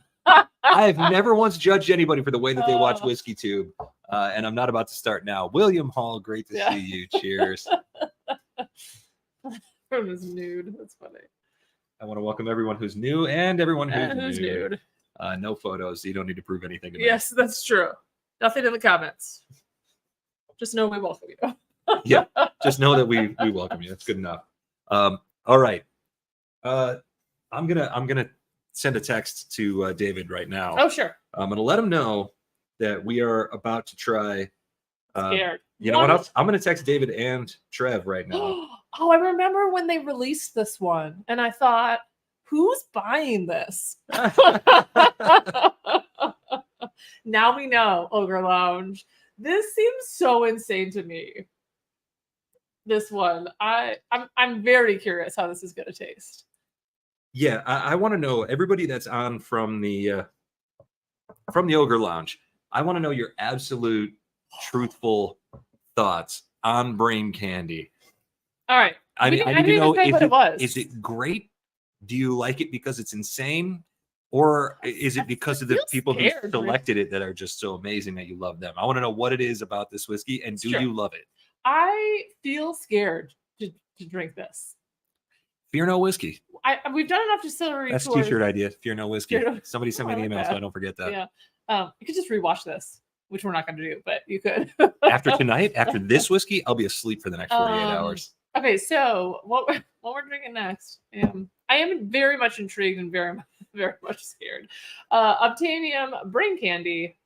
I've never once judged anybody for the way that they watch Whiskey Tube, and I'm not about to start now. William Hall, great to see you. Cheers. Everyone who's nude. That's funny. I want to welcome everyone who's new and everyone who's nude. No photos, so you don't need to prove anything to me. Yes, that's true. Nothing in the comments. Just know we welcome you. Yeah, just know that we welcome you. That's good enough. All right. I'm gonna send a text to David right now. Oh, sure. I'm gonna let him know that we are about to try. Scared. You know what else? I'm gonna text David and Trev right now. Oh, I remember when they released this one, and I thought, who's buying this? Now we know, Ogre Lounge. This seems so insane to me. This one, I'm very curious how this is going to taste. Yeah, I want to know, everybody that's on from the Ogre Lounge, I want to know your absolute truthful thoughts on Brain Candy. All right. I need to know what it was. Is it great? Do you like it because it's insane? Or is it because of the people who selected it that are just so amazing that you love them? I want to know what it is about this whiskey, and do you love it? I feel scared to drink this. Fear No Whiskey. We've done enough distillery That's tours. a t-shirt idea. Fear No Whiskey. Somebody send me an email so I don't forget that. Yeah. You could just rewatch this, which we're not going to do, but you could. After tonight, after this whiskey, I'll be asleep for the next 48 hours. Okay, so what we're drinking next? I am very much intrigued and very much scared. Optanium Brain Candy,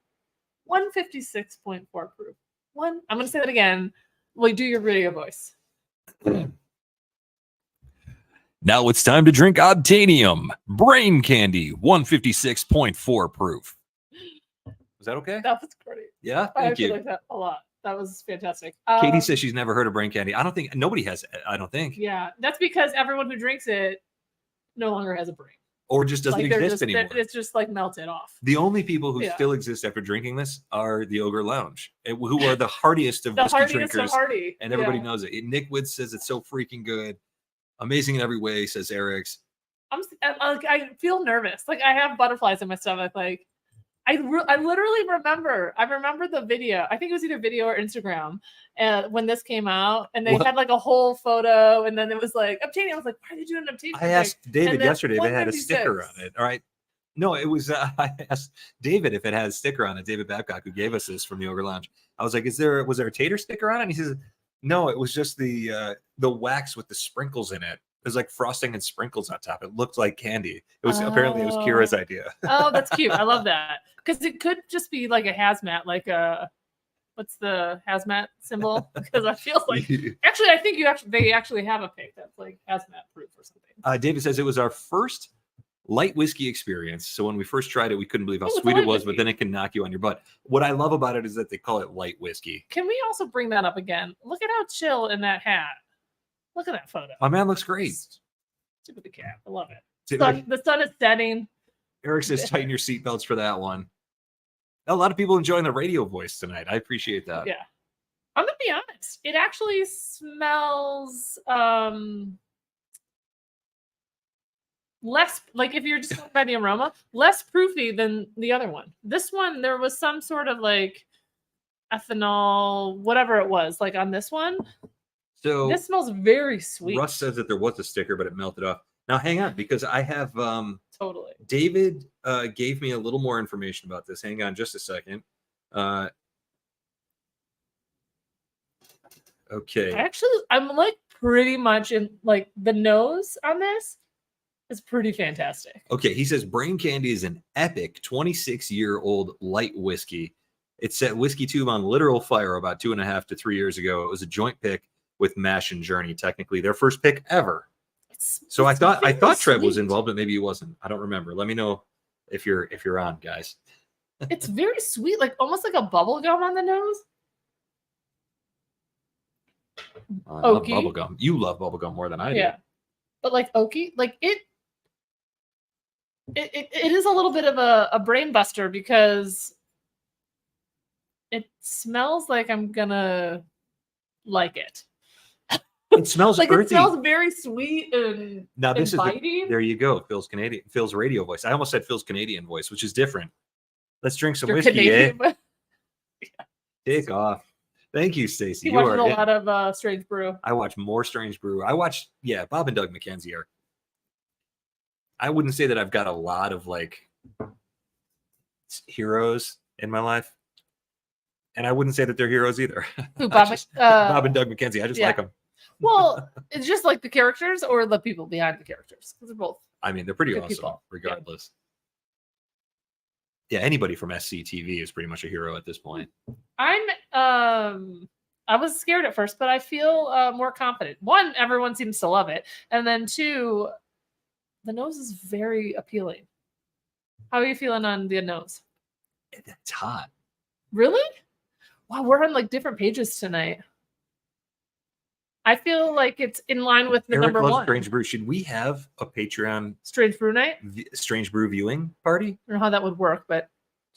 156.4 proof. I'm going to say that again. Well, do your radio voice. Now it's time to drink Optanium Brain Candy, 156.4 proof. Was that okay? That was great. Yeah, thank you. I like that a lot. That was fantastic. Katie says she's never heard of Brain Candy. I don't think nobody has. I don't think. Yeah, that's because everyone who drinks it no longer has a brain, or just doesn't exist anymore. It's just like melted off. The only people who still exist after drinking this are the Ogre Lounge, who are the hardiest of whiskey drinkers, and everybody knows it. Nick Woods says it's so freaking good, amazing in every way. Says Eric's. I feel nervous. Like I have butterflies in my stomach. Like. I literally remember. I remember the video. I think it was either video or Instagram, when this came out, and they had like a whole photo, and then it was like Optanium. I was like, "Why are they doing Optanium?" I asked David yesterday if it had a sticker on it. All right, no, it was. I asked David if it had a sticker on it. David Babcock, who gave us this from the Ogre Lounge. I was like, was there a tater sticker on it?" And he says, "No, it was just the wax with the sprinkles in it. It was like frosting and sprinkles on top. It looked like candy. It was apparently it was Kira's idea." Oh, that's cute. I love that. Because it could just be like a hazmat, like what's the hazmat symbol? Because I feel like actually, I think they actually have a pick that's like hazmat proof or something. David says it was our first light whiskey experience. So when we first tried it, we couldn't believe how it's sweet light it was, whiskey. but then it can knock you on your butt. What I love about it is that they call it light whiskey. Can we also bring that up again? Look at how chill in that hat. Look at that photo. My man looks great. Look at the cat. I love it. The sun is setting. Eric says, tighten your seatbelts for that one. A lot of people enjoying the radio voice tonight. I appreciate that. Yeah. I'm going to be honest. It actually smells less, like if you're just going by the aroma, less proofy than the other one. This one, there was some sort of like ethanol, whatever it was, like on this one. So this smells very sweet. Russ says that there was a sticker, but it melted off. Now hang on, because I have totally. David gave me a little more information about this. Hang on just a second. Okay. I'm like pretty much in like the nose on this is pretty fantastic. Okay, he says Brain Candy is an epic 26-year-old light whiskey. It set Whiskey Tube on literal fire about 2.5 to 3 years ago. It was a joint pick with Mash and Journey, technically their first pick ever. I thought Trev was involved, but maybe he wasn't. I don't remember. Let me know if you're on, guys. It's very sweet, like almost like a bubble gum on the nose. I love bubblegum. You love bubblegum more than I do. Yeah. But like oaky, like it is a little bit of a brain buster because it smells like I'm gonna like it. It smells like earthy. It smells very sweet and now this inviting. There you go. Phil's radio voice. I almost said Phil's Canadian voice, which is different. Let's drink some whiskey, Canadian, eh? Yeah. Take off. Thank you, Stacey. You watch a lot of Strange Brew. I watch more Strange Brew. I watch, Bob and Doug McKenzie are. I wouldn't say that I've got a lot of like heroes in my life. And I wouldn't say that they're heroes either. Who, Bob and Doug McKenzie. I just like them. Well, it's just like the characters or the people behind the characters. Because they're both. I mean, they're pretty awesome, people. regardless. Yeah, anybody from SCTV is pretty much a hero at this point. I was scared at first, but I feel more confident. One, everyone seems to love it. And then two, the nose is very appealing. How are you feeling on the nose? It's hot. Really? Wow, we're on like different pages tonight. I feel like it's in line with the Eric number loves one. Strange Brew. Should we have a Patreon Strange Brew night? Strange Brew viewing party? I don't know how that would work, but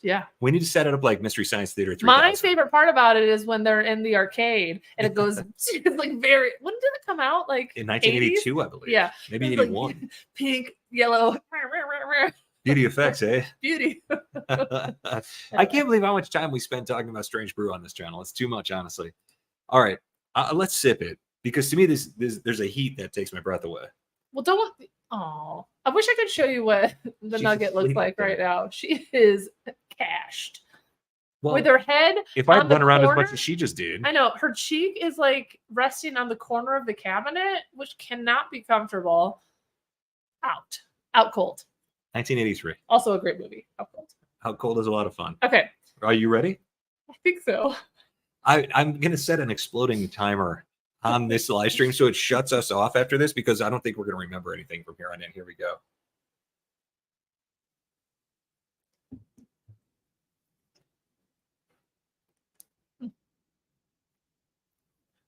yeah. We need to set it up like Mystery Science Theater 3000. My favorite part about it is when they're in the arcade and it goes it's like very. When did it come out? Like in 1982, 80s? I believe. Yeah, maybe 81. Like pink, yellow. Beauty effects, eh? Beauty. I can't believe how much time we spent talking about Strange Brew on this channel. It's too much, honestly. All right, let's sip it because to me, there's a heat that takes my breath away. Well, don't. Oh, I wish I could show you what the nugget looks like right now. She is cashed. Well, with her head. If I run around as much as she just did. I know. Her cheek is like resting on the corner of the cabinet, which cannot be comfortable. Out cold. 1983. Also a great movie. Out Cold. Out Cold is a lot of fun. Okay. Are you ready? I think so. I'm going to set an exploding timer on this live stream so it shuts us off after this because I don't think we're going to remember anything from here on in. Here we go.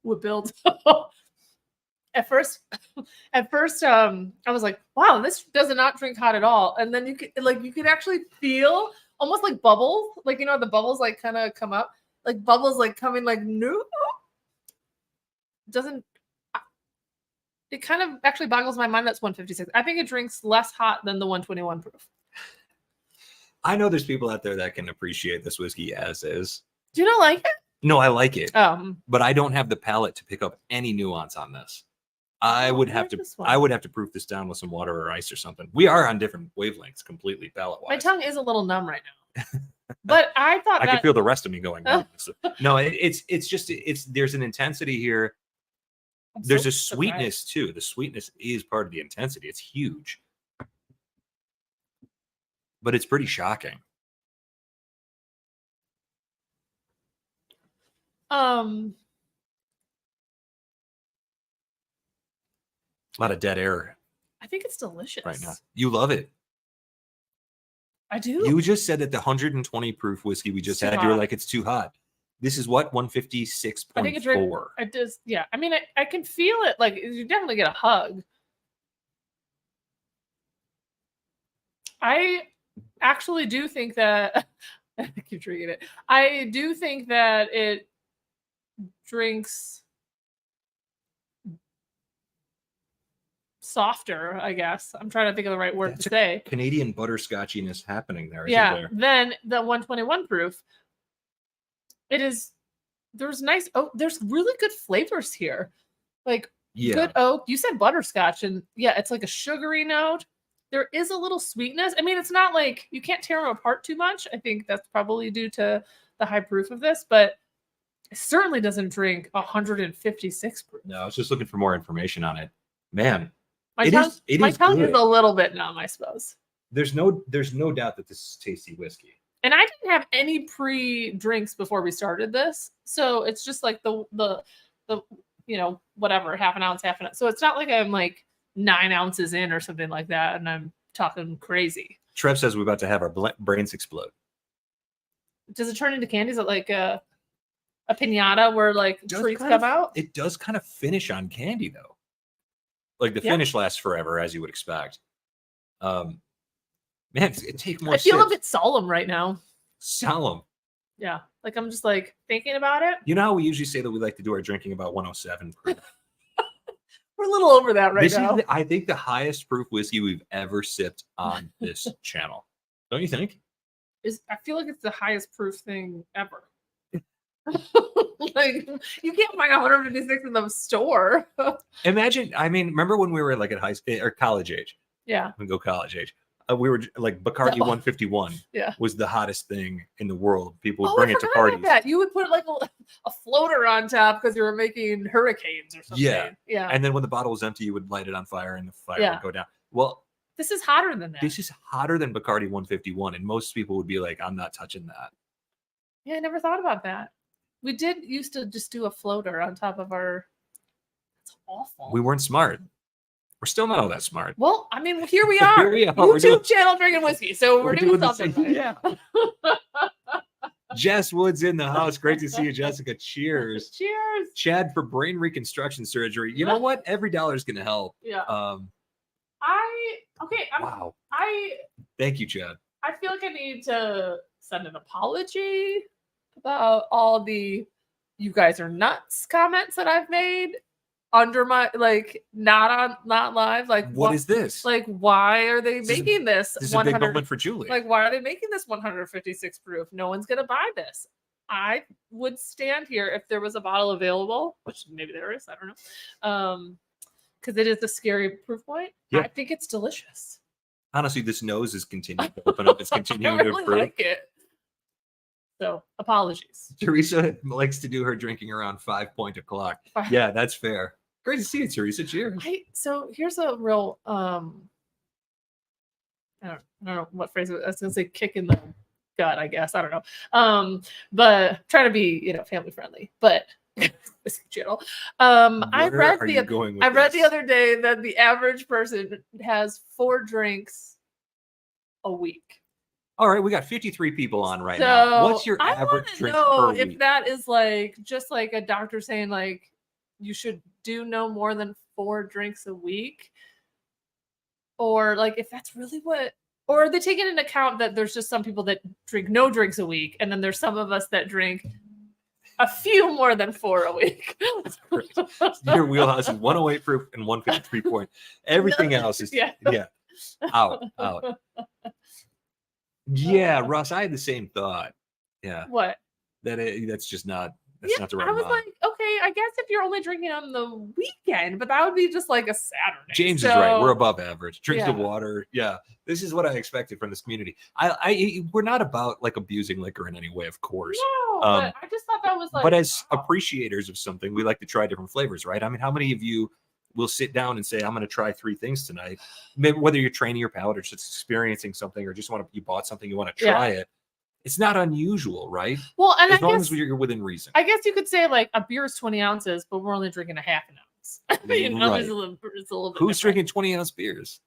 Would build. At first, I was like, "Wow, this does not drink hot at all." And then you could actually feel almost like bubbles, like the bubbles like kind of come up, like bubbles like coming like no. Doesn't it kind of actually boggles my mind? That's 156. I think it drinks less hot than the 121 proof. I know there's people out there that can appreciate this whiskey as is. Do you not like it? No, I like it. But I don't have the palate to pick up any nuance on this. I would have to proof this down with some water or ice or something. We are on different wavelengths completely palate-wise. My tongue is a little numb right now. But I thought I could feel the rest of me going numb. No, it's just there's an intensity here. There's a sweetness too. The sweetness is part of the intensity. It's huge. But it's pretty shocking. A lot of dead air. I think it's delicious. Right now. You love it. I do. You just said that the 120 proof whiskey we just Too had, hot. you're like, it's too hot. This is what, 156.4. I think it's right. I just, yeah. I mean, I can feel it. Like, you definitely get a hug. I actually do think that I keep drinking it. I do think that it drinks softer, I guess. I'm trying to think of the right word to say. Canadian butterscotchiness happening there, isn't Yeah. there? Then the 121 proof. There's nice there's really good flavors here. Like good oak. You said butterscotch, and yeah, it's like a sugary note. There is a little sweetness. I mean, it's not like you can't tear them apart too much. I think that's probably due to the high proof of this, but it certainly doesn't drink 156 proof. No, I was just looking for more information on it. Man, my tongue is a little bit numb, I suppose. There's no doubt that this is tasty whiskey. And I didn't have any pre-drinks before we started this, so it's just like the whatever, half an ounce. So it's not like I'm like 9 ounces in or something like that, and I'm talking crazy. Trev says we're about to have our brains explode. Does it turn into candy? Is it like a piñata where like treats come out? It does kind of finish on candy though. Like the finish lasts forever, as you would expect. Man, take more. I feel a bit solemn right now. Solemn. Yeah, like I'm just like thinking about it. You know how we usually say that we like to do our drinking about 107 proof. We're a little over that right now. Is I think the highest proof whiskey we've ever sipped on this channel. Don't you think? I feel like it's the highest proof thing ever. Like you can't find 156 in the store. Imagine, I mean, remember when we were like at high school or college age? Yeah. We go college age. We were like Bacardi 151 was the hottest thing in the world. People would bring it to parties. That. You would put like a floater on top because you were making hurricanes or something. Yeah. And then when the bottle was empty, you would light it on fire and the fire would go down. Well, this is hotter than that. This is hotter than Bacardi 151. And most people would be like, I'm not touching that. Yeah, I never thought about that. We did used to just do a floater on top of our. That's awful. We weren't smart. We're still not all that smart. Well, I mean, here we are. YouTube channel drinking whiskey. So we're doing something. Yeah. Jess Wood's in the house. Great to see you, Jessica. Cheers. Cheers. Chad for brain reconstruction surgery. You know what? Every dollar is going to help. Yeah. Wow. Thank you, Chad. I feel like I need to send an apology about all the "you guys are nuts" comments that I've made under my not live. Like what is this? Like why are they making this? This is a big moment for Julie. Like why are they making this 156 proof? No one's gonna buy this. I would stand here if there was a bottle available, which maybe there is. I don't know. Because it is a scary proof point. Yeah. I think it's delicious. Honestly, this nose is continuing to open up. It's continuing I really to improve. Like it. So apologies. Teresa likes to do her drinking around 5 o'clock. Yeah, that's fair. Great to see you, Teresa. Cheers. So here's a real I don't know what phrase I was gonna say, kick in the gut, I guess. I don't know. But trying to be, family friendly. But this channel. I read the other day that the average person has 4 drinks a week. All right, we got 53 people on right now. What's your average drink per week? If that is like just like a doctor saying like you should do no more than 4 drinks a week, or like if that's really what, or are they taking into account that there's just some people that drink no drinks a week, and then there's some of us that drink a few more than 4 a week. Your wheelhouse is 108 proof and 153 point. Everything else is out. Yeah, Russ, I had the same thought. Yeah. What? That's just not. That's not the right. I was like, okay, I guess if you're only drinking on the weekend, but that would be just like a Saturday. James is right. We're above average. Drink the water. Yeah, this is what I expected from this community. We're not about like abusing liquor in any way, of course. No, but I just thought that was like. But as appreciators of something, we like to try different flavors, right? I mean, how many of you will sit down and say, I'm going to try 3 things tonight? Maybe whether you're training your palate or just experiencing something or just you bought something, you want to try it. It's not unusual, right? Well, and as long as you're within reason. I guess you could say like a beer is 20 ounces, but we're only drinking a half an ounce. Right. It's a little bit Who's drinking 20-ounce beers?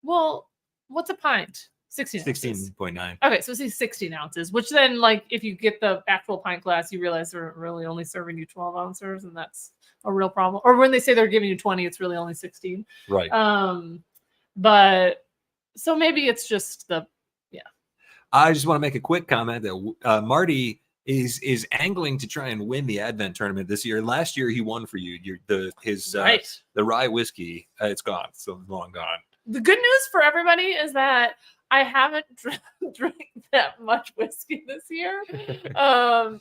Well, what's a pint? 16 ounces. 16.9. Okay, so see 16 ounces, which then, like, if you get the actual pint glass, you realize they're really only serving you 12 ounces, and that's a real problem. Or when they say they're giving you 20, it's really only 16. Right. But so maybe it's just I just want to make a quick comment that Marty is angling to try and win the Advent tournament this year. Last year he won for you. The rye whiskey. It's gone. So long gone. The good news for everybody is that I haven't drank that much whiskey this year.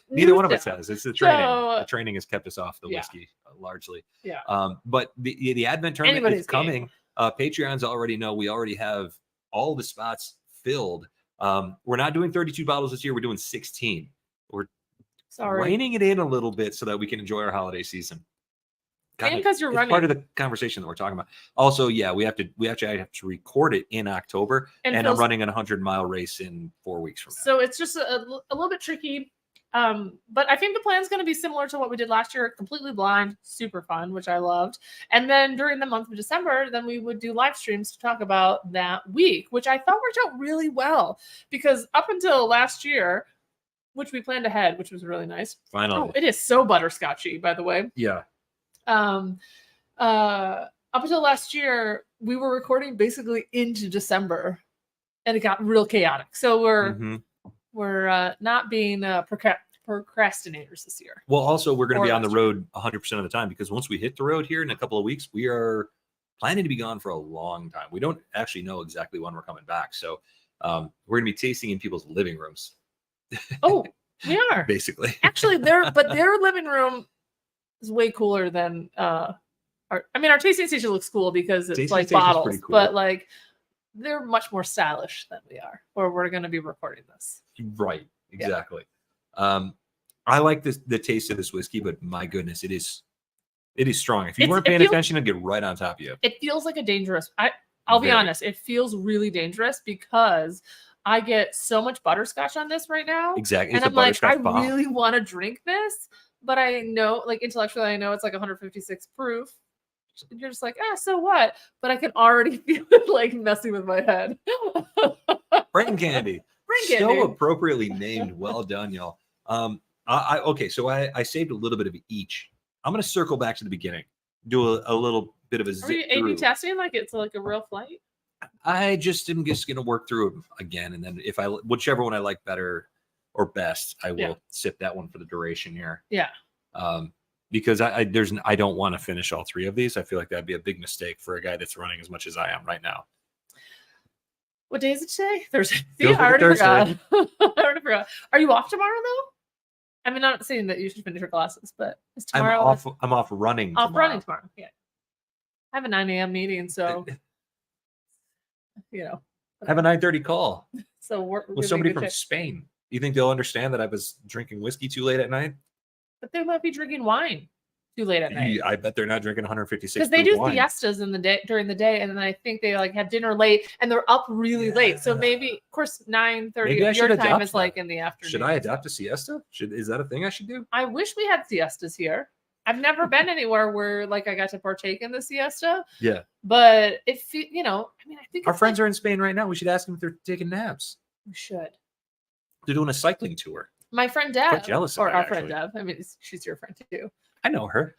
Neither one of us has. It's the training. So, the training has kept us off the whiskey largely. Yeah. But the Advent tournament is coming. Patreons already know. We already have all the spots filled. We're not doing 32 bottles this year. We're doing 16. We're reining it in a little bit so that we can enjoy our holiday season. And because you're running, part of the conversation that we're talking about. Also, yeah, we actually have to record it in October, and I'm running a 100-mile race in 4 weeks from now. So it's just a little bit tricky. But I think the plan is going to be similar to what we did last year, completely blind, super fun, which I loved. And then during the month of December, then we would do live streams to talk about that week, which I thought worked out really well, because up until last year, which we planned ahead, which was really nice. Finally. Oh, it is so butterscotchy, by the way. Yeah. Up until last year, we were recording basically into December, and it got real chaotic. So we're not being procrastinators this year. Well, also we're going to be on the road 100% of the time, because once we hit the road here in a couple of weeks, we are planning to be gone for a long time. We don't actually know exactly when we're coming back, so we're going to be tasting in people's living rooms. Oh, we are basically. Actually, their living room is way cooler than our tasting station looks cool because it's like bottles, cool. But like they're much more stylish than we are, or we're going to be recording this. Right. Exactly. Yeah. I like the taste of this whiskey, but my goodness, it is strong. If you weren't paying attention, it'd get right on top of you. It feels like a dangerous. I'll be honest. It feels really dangerous because I get so much butterscotch on this right now. Exactly. And I'm like, I really want to drink this, but I know, like, intellectually, I know it's like 156 proof. You're just like, so what? But I can already feel it like messing with my head. Brain candy. So appropriately named. Well done, y'all. Okay, so I saved a little bit of each. I'm going to circle back to the beginning, do a little bit of a zip through. Are you A/B testing like it's like a real flight? I just am just going to work through them again, and then whichever one I like better or best, I will sip that one for the duration here. Yeah. Because I don't want to finish all three of these. I feel like that'd be a big mistake for a guy that's running as much as I am right now. What day is it today? Thursday. See, I already forgot. I already forgot. Are you off tomorrow though? I mean, I'm not saying that you should finish your classes, but is tomorrow? I'm off running. Running tomorrow. Yeah. I have a 9 a.m. meeting, so I have a 9:30 call. So we're with somebody from Spain. You think they'll understand that I was drinking whiskey too late at night? But they might be drinking wine too late at night. I bet they're not drinking 156. Because they do siestas during the day, and then I think they like have dinner late, and they're up really late. So maybe, of course, 9:30 your time is like in the afternoon. Should I adopt a siesta? Is that a thing I should do? I wish we had siestas here. I've never been anywhere where like I got to partake in the siesta. Yeah. But I think our friends are in Spain right now. We should ask them if they're taking naps. We should. They're doing a cycling tour. My friend Deb, quite jealous of or that, our actually. friend Deb. I mean, she's your friend too. I know her.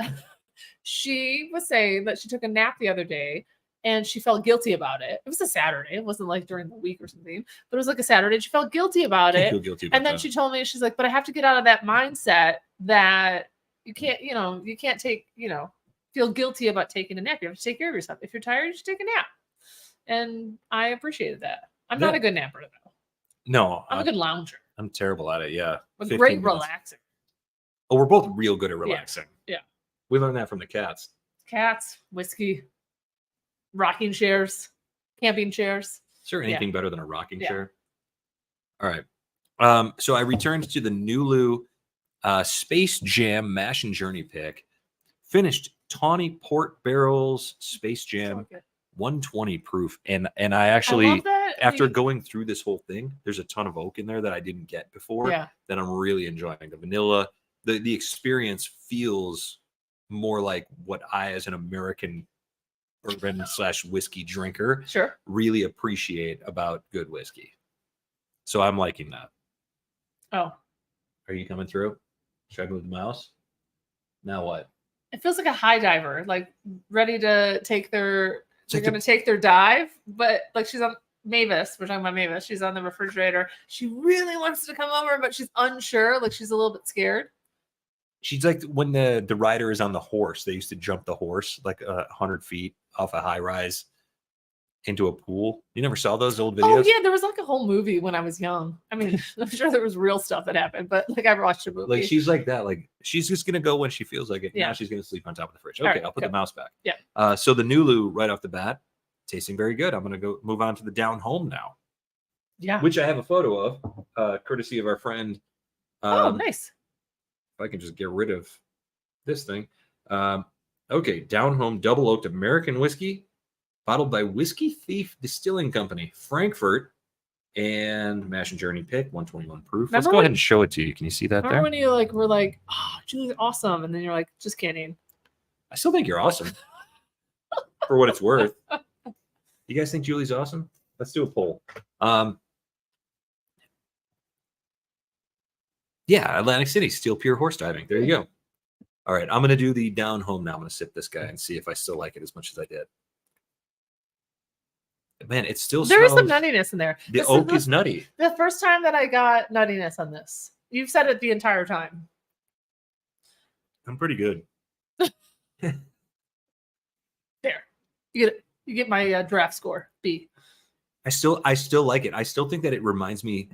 She was saying that she took a nap the other day and she felt guilty about it. It was a Saturday. It wasn't like during the week or something, but it was like a Saturday. And she felt guilty about it. Feel guilty about and then that. She told me, she's like, but I have to get out of that mindset that you can't take, feel guilty about taking a nap. You have to take care of yourself. If you're tired, you should take a nap. And I appreciated that. I'm not a good napper though. No. I'm a good lounger. I'm terrible at it. Yeah. A great relaxing. Oh, we're both real good at relaxing. Yeah. We learned that from the cats. Cats, whiskey, rocking chairs, camping chairs. Is there anything better than a rocking chair? All right. So I returned to the Nulu Space Jam Mash and Journey pick. Finished Tawny Port Barrels Space Jam 120 proof. And I actually, after going through this whole thing, there's a ton of oak in there that I didn't get before. Yeah. That I'm really enjoying. The vanilla, the experience feels more like what I, as an American bourbon / whiskey drinker, Sure. really appreciate about good whiskey. So I'm liking that. Oh. Are you coming through? Should I move the mouse? Now what? It feels like a high diver, like ready to take their. They're like going to take their dive, but like she's on Mavis. We're talking about Mavis. She's on the refrigerator. She really wants to come over, but she's unsure. Like she's a little bit scared. She's like when the rider is on the horse. They used to jump the horse like 100 feet off a high rise into a pool. You never saw those old videos? Oh yeah, there was like a whole movie when I was young. I mean, I'm sure there was real stuff that happened, but like I watched a movie. Like she's like that. Like she's just gonna go when she feels like it. Yeah. Now she's gonna sleep on top of the fridge. Okay, right, I'll put the mouse back. Yeah. So the Nulu right off the bat, tasting very good. I'm gonna go move on to the down home now. Yeah. Which I have a photo of, courtesy of our friend. Oh, nice. If I can just get rid of this thing. Okay, down home double oaked American whiskey, bottled by Whiskey Thief Distilling Company, Frankfurt, and Mash and Journey pick, 121 proof. Let's go ahead and show it to you. Can you see that there? When you like were like, oh, Julie's awesome, and then you're like, just kidding. I still think you're awesome. For what it's worth. You guys think Julie's awesome? Let's do a poll. Yeah, Atlantic City, Steel Pure Horse Diving. There you go. All right, I'm going to do the down home now. I'm going to sip this guy and see if I still like it as much as I did. Man, it still there smells. Is some nuttiness in there. The oak is nutty. The first time that I got nuttiness on this. You've said it the entire time. I'm pretty good. There. You get my draft score, B. I still like it. I still think that it reminds me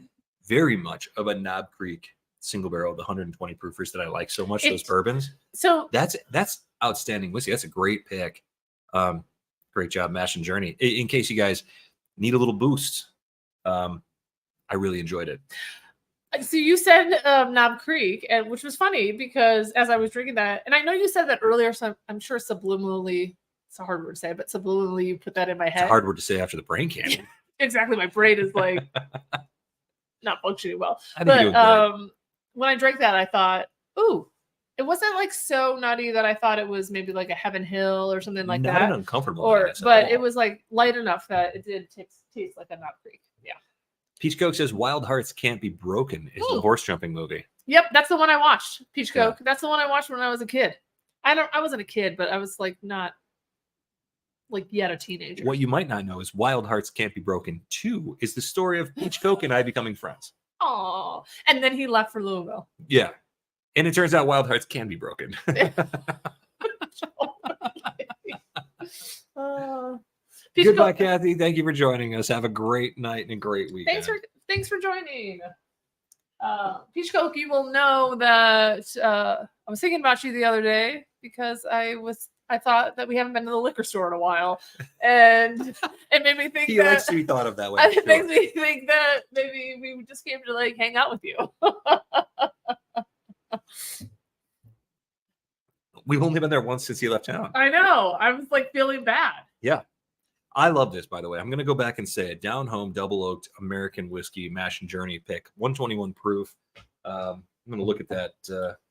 very much of a Knob Creek single barrel, the 120 proofers that I like so much, those bourbons. So that's outstanding whiskey. That's a great pick. Great job, Mash and Journey. In case you guys need a little boost, I really enjoyed it. So you said Knob Creek, and which was funny because as I was drinking that, and I know you said that earlier, so I'm sure subliminally, it's a hard word to say, but subliminally you put that in my head. It's a hard word to say after the brain candy. Exactly. My brain is like not functioning well. But when I drank that, I thought, ooh, it wasn't like so nutty that I thought it was maybe like a Heaven Hill or something like that. Not an uncomfortable. But it was like light enough that it did taste like a Knob Creek. Yeah. Peach Coke says Wild Hearts Can't Be Broken is the horse jumping movie. Yep, that's the one I watched. Peach Coke. That's the one I watched when I was a kid. I wasn't a kid, but I was like not like yet a teenager. What you might not know is Wild Hearts Can't Be Broken 2 is the story of Peach Coke and I becoming friends. Oh, and then he left for Louisville. Yeah. And it turns out Wild Hearts can be broken. Goodbye, Kathy. Thank you for joining us. Have a great night and a great weekend. Thanks for joining. Peach Coke, you will know that I was thinking about you the other day because I thought that we haven't been to the liquor store in a while, and it made me think he likes to be thought of that way. It makes me think that maybe we just came to like hang out with you. We've only been there once since he left town. I know. I was like feeling bad. Yeah. I love this, by the way. I'm going to go back and say it. Down home, double oaked American whiskey, Mash and Journey pick, 121 proof. I'm going to look at that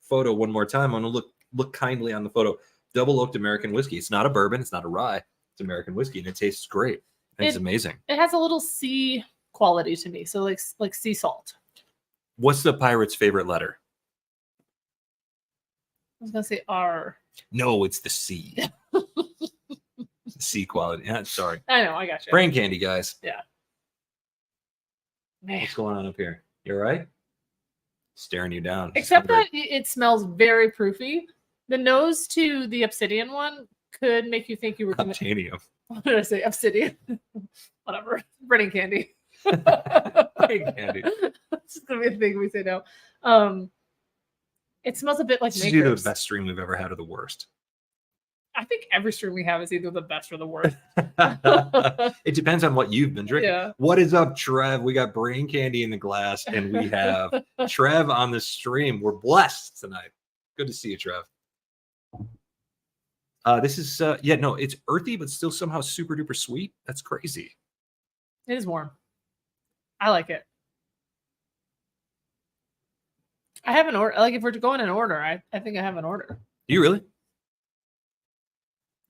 photo one more time. I'm going to look kindly on the photo. Double oaked American whiskey. It's not a bourbon. It's not a rye. It's American whiskey, and it tastes great. It's amazing. It has a little sea quality to me, so like sea salt. What's the pirate's favorite letter? I was gonna say R. No, it's the C. C quality. Yeah, sorry. I know. I got you. Brain candy, guys. Yeah. Man. What's going on up here? You all right? Staring you down. Except that it smells very proofy. The nose to the obsidian one could make you think you were Optanium. What did I say? Obsidian. Whatever. Brain candy. Brain candy. It's just gonna be a thing we say now. It smells a bit like makers. This is either the best stream we've ever had or the worst. I think every stream we have is either the best or the worst. It depends on what you've been drinking. Yeah. What is up, Trev? We got brain candy in the glass, and we have Trev on the stream. We're blessed tonight. Good to see you, Trev. This is it's earthy, but still somehow super duper sweet. That's crazy. It is warm. I like it. I have an order. Like if we're going in order, I think I have an order. Do you really?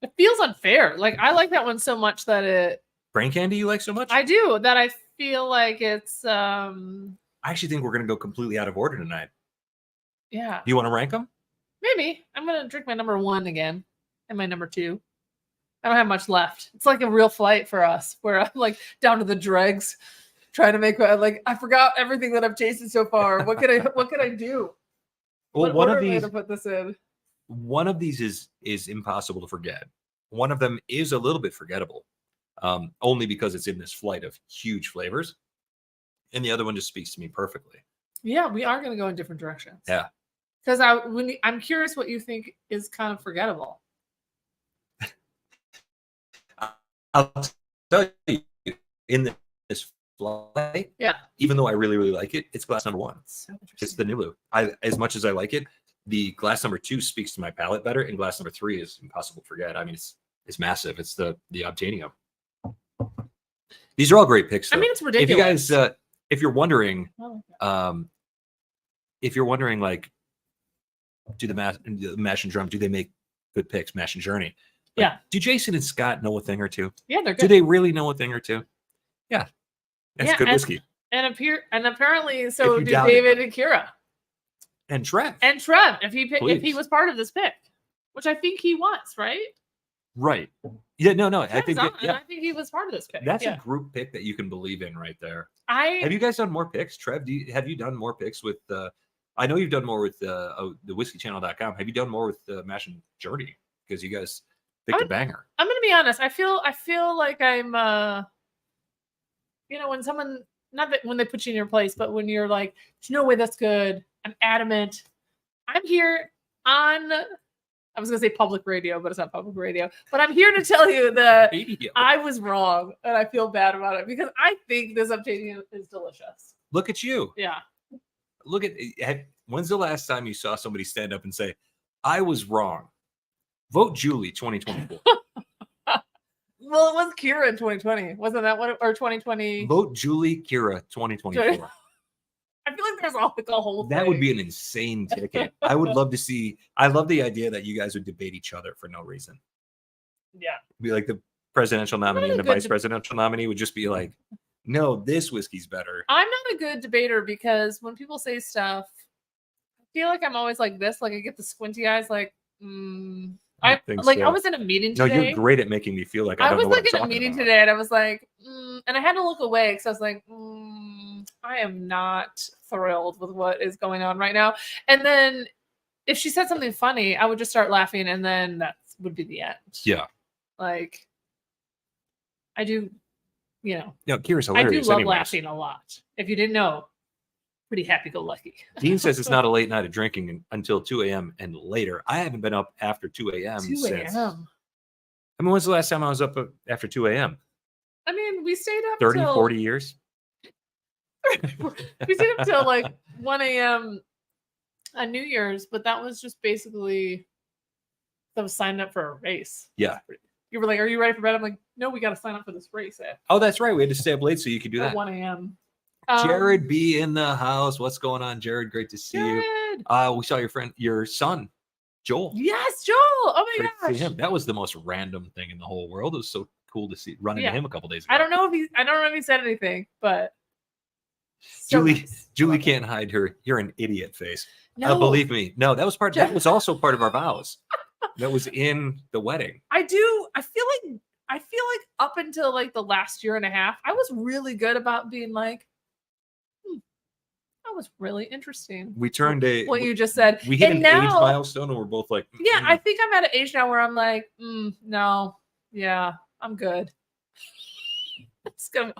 It feels unfair. Like I like that one so much that it. Brain candy you like so much? I do. That I feel like it's. I actually think we're gonna go completely out of order tonight. Yeah. Do you want to rank them? Maybe. I'm gonna drink my number 1 again and my number 2. I don't have much left. It's like a real flight for us, where I'm like down to the dregs, trying to make like I forgot everything that I've tasted so far. What could I do? Well, what one of order am I these to put this in. One of these is impossible to forget. One of them is a little bit forgettable, only because it's in this flight of huge flavors, and the other one just speaks to me perfectly. Yeah, we are going to go in different directions. Yeah, because I'm curious what you think is kind of forgettable. I'll tell you, in this flight, yeah, even though I really, really like it, it's glass number 1. So it's the Nulu. As much as I like it, the glass number 2 speaks to my palate better, and glass number 3 is impossible to forget. I mean, it's massive. It's the Optanium. These are all great picks, though. I mean, it's ridiculous. If you guys, if you're wondering, like, do the Mash and Drum, do they make good picks? Mash and Journey. Like, yeah. Do Jason and Scott know a thing or two? Yeah, they're good. Do they really know a thing or two? Yeah. That's good whiskey. And apparently, so do David and Kira. And Trev. If he was part of this pick, which I think he was, right? Right. Yeah, no. I think he was part of this pick. That's a group pick that you can believe in right there. Have you guys done more picks? Trev, have you done more picks with I know you've done more with the whiskeychannel.com. Have you done more with Mash and Journey? Because you guys picked a banger. I'm gonna be honest. I feel like I'm when someone, not that when they put you in your place, but when you're like, there's no way that's good. I'm adamant. I'm here on, I was going to say public radio, but it's not public radio. But I'm here to tell you that I was wrong, and I feel bad about it because I think this Optanium is delicious. Look at you. Yeah. Look at, when's the last time you saw somebody stand up and say, I was wrong? Vote Julie 2024. Well, it was Kira in 2020. Wasn't that what? Or 2020? Vote Julie Kira 2024. I feel like there's all like a whole that thing. Would be an insane ticket. I would love to see. I love the idea that you guys would debate each other for no reason. Yeah. Be like the presidential nominee and the vice presidential nominee would just be like, no, this whiskey's better. I'm not a good debater because when people say stuff, I feel like I'm always like this. Like I get the squinty eyes like, I was in a meeting today. No, you're great at making me feel like I don't know what I'm talking about. I was like in a meeting today and I was like, and I had to look away because I was like, I am not thrilled with what is going on right now. And then if she said something funny, I would just start laughing and then that would be the end. Yeah. Like, I do, Kira's hilarious. I do love laughing a lot. If you didn't know, pretty happy-go-lucky. Dean says it's not a late night of drinking until 2 a.m. and later. I haven't been up after 2 a.m. 2 a.m. I mean, when's the last time I was up after 2 a.m.? I mean, we stayed up 30, 40 years. We stayed up till like 1 a.m. on New Year's, but that was just basically that was signed up for a race. Yeah. You were like, "Are you ready for bed?" I'm like, "No, we got to sign up for this race." Oh, that's right. We had to stay up late so you could do that. 1 a.m. Jared B in the house. What's going on, Jared? Great to see you. We saw your son, Joel. Yes, Joel. Oh my gosh. To see him. That was the most random thing in the whole world. It was so cool to run into him a couple days ago. I don't know if he said anything, but Julie can't hide her "you're an idiot" face. No, believe me. No, that was also part of our vows. That was in the wedding. I feel like up until like the last year and a half, I was really good about being like, that was really interesting. We turned what you just said. We hit an age milestone and we're both like, yeah, I think I'm at an age now where I'm like, no, yeah, I'm good. It's gonna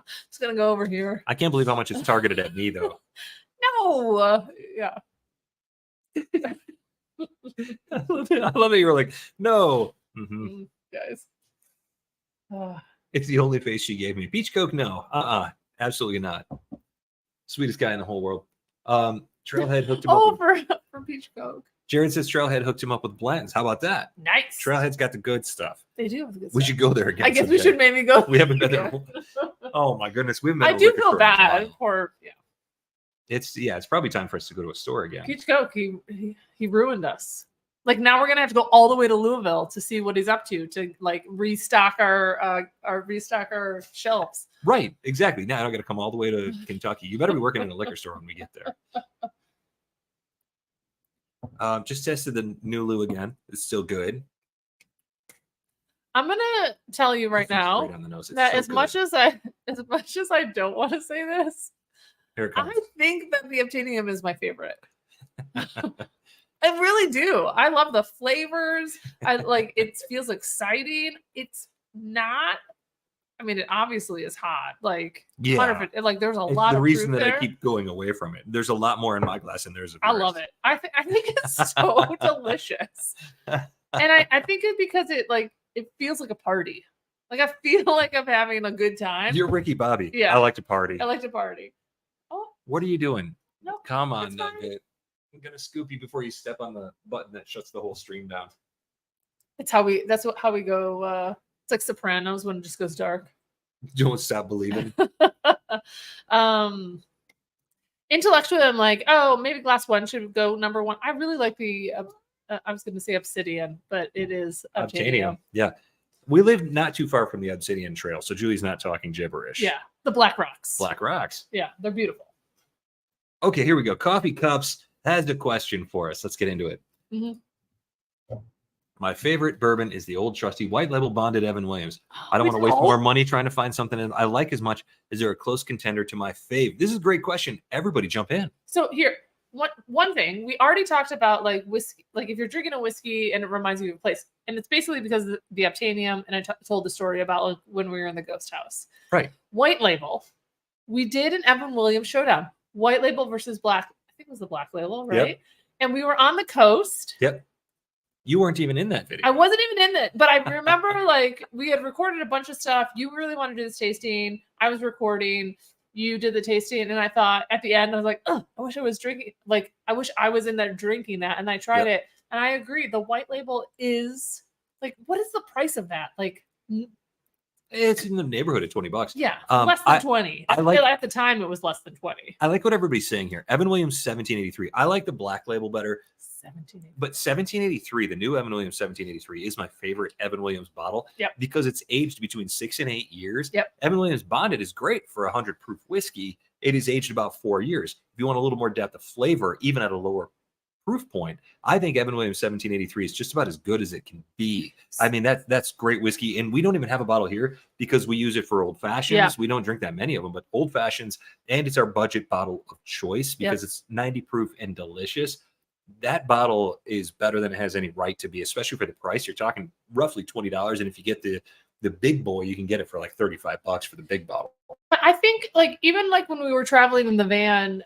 go over here. I can't believe how much it's targeted at me though. No, yeah. I love that you were like, no. Guys. It's the only face she gave me. Peach Coke, no. Absolutely not. Sweetest guy in the whole world. Trailhead hooked him up. For Peach Coke. Jared says Trailhead hooked him up with blends. How about that? Nice. Trailhead's got the good stuff. They do have the good stuff. We should go there again. I guess we should maybe go. We haven't been there. Oh my goodness. We haven't been I do feel bad for It's probably time for us to go to a store again. Peach Coke, he ruined us. Like now we're gonna have to go all the way to Louisville to see what he's up to like restock our shelves. Right, exactly. Now I got to come all the way to Kentucky. You better be working in a liquor store when we get there. Just tested the Nulu again. It's still good. I'm gonna tell you right now that as much as I don't want to say this, I think that the Optanium is my favorite. I really do. I love the flavors. I like it feels exciting. It's not. I mean, it obviously is hot. Like, yeah, 100%, like there's a lot the of reason that there. I keep going away from it. There's a lot more in my glass than there's. I love it. I think it's so delicious, and I think it's because it feels like a party. Like I feel like I'm having a good time. You're Ricky Bobby. Yeah, I like to party. I like to party. Oh, what are you doing? No, come on, Nugget. I'm gonna scoop you before you step on the button that shuts the whole stream down. It's how we. That's how we go. It's like Sopranos when it just goes dark. Don't stop believing. Intellectually, I'm like, oh, maybe glass one should go number one. I really like the. I was going to say Obsidian, but it is Optanium. Yeah, we live not too far from the Obsidian Trail, so Julie's not talking gibberish. Yeah, the Black Rocks. Black Rocks. Yeah, they're beautiful. Okay, here we go. Coffee Cups has a question for us. Let's get into it. Mm-hmm. My favorite bourbon is the old trusty white label bonded Evan Williams. I don't want to waste more money trying to find something I like as much. Is there a close contender to my fave? This is a great question. Everybody jump in. So here, one thing we already talked about, like whiskey, like if you're drinking a whiskey and it reminds you of a place, and it's basically because of the Optanium. And I told the story about like when we were in the ghost house. Right. White label. We did an Evan Williams showdown. White label versus black. I think it was the black label, right? Yep. And we were on the coast. Yep. You weren't even in that video. I wasn't even in it, but I remember like we had recorded a bunch of stuff. You really wanted to do this tasting. I was recording. You did the tasting, and I thought at the end, I was like, oh, I wish I was drinking. Like, I wish I was in there drinking that. And I tried it, and I agree. The white label is like, what is the price of that? Like, it's in the neighborhood of $20. Yeah, less than 20. I like, at the time, it was less than 20. I like what everybody's saying here. Evan Williams 1783. I like the black label better. 1783. But 1783, the new Evan Williams 1783 is my favorite Evan Williams bottle. Yep. Because it's aged between 6 and 8 years. Yep. Evan Williams Bonded is great for 100 proof whiskey. It is aged about 4 years. If you want a little more depth of flavor, even at a lower proof point, I think Evan Williams 1783 is just about as good as it can be. I mean, that's great whiskey. And we don't even have a bottle here because we use it for old fashions. Yeah. We don't drink that many of them, but old fashions, and it's our budget bottle of choice because it's 90 proof and delicious. That bottle is better than it has any right to be, especially for the price. You're talking roughly $20. And if you get the big boy, you can get it for like $35 for the big bottle. I think like, even like when we were traveling in the van,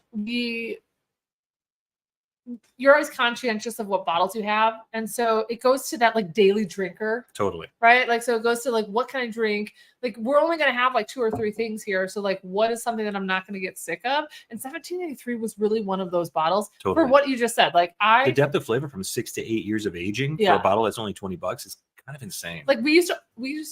you're always conscientious of what bottles you have. And so it goes to that like daily drinker. Totally. Right. Like, so it goes to like, what can I drink? Like, we're only going to have like 2 or 3 things here. So like, what is something that I'm not going to get sick of? And 1783 was really one of those bottles for what you just said. Like the depth of flavor from 6 to 8 years of aging for a bottle that's only $20 is kind of insane. Like we used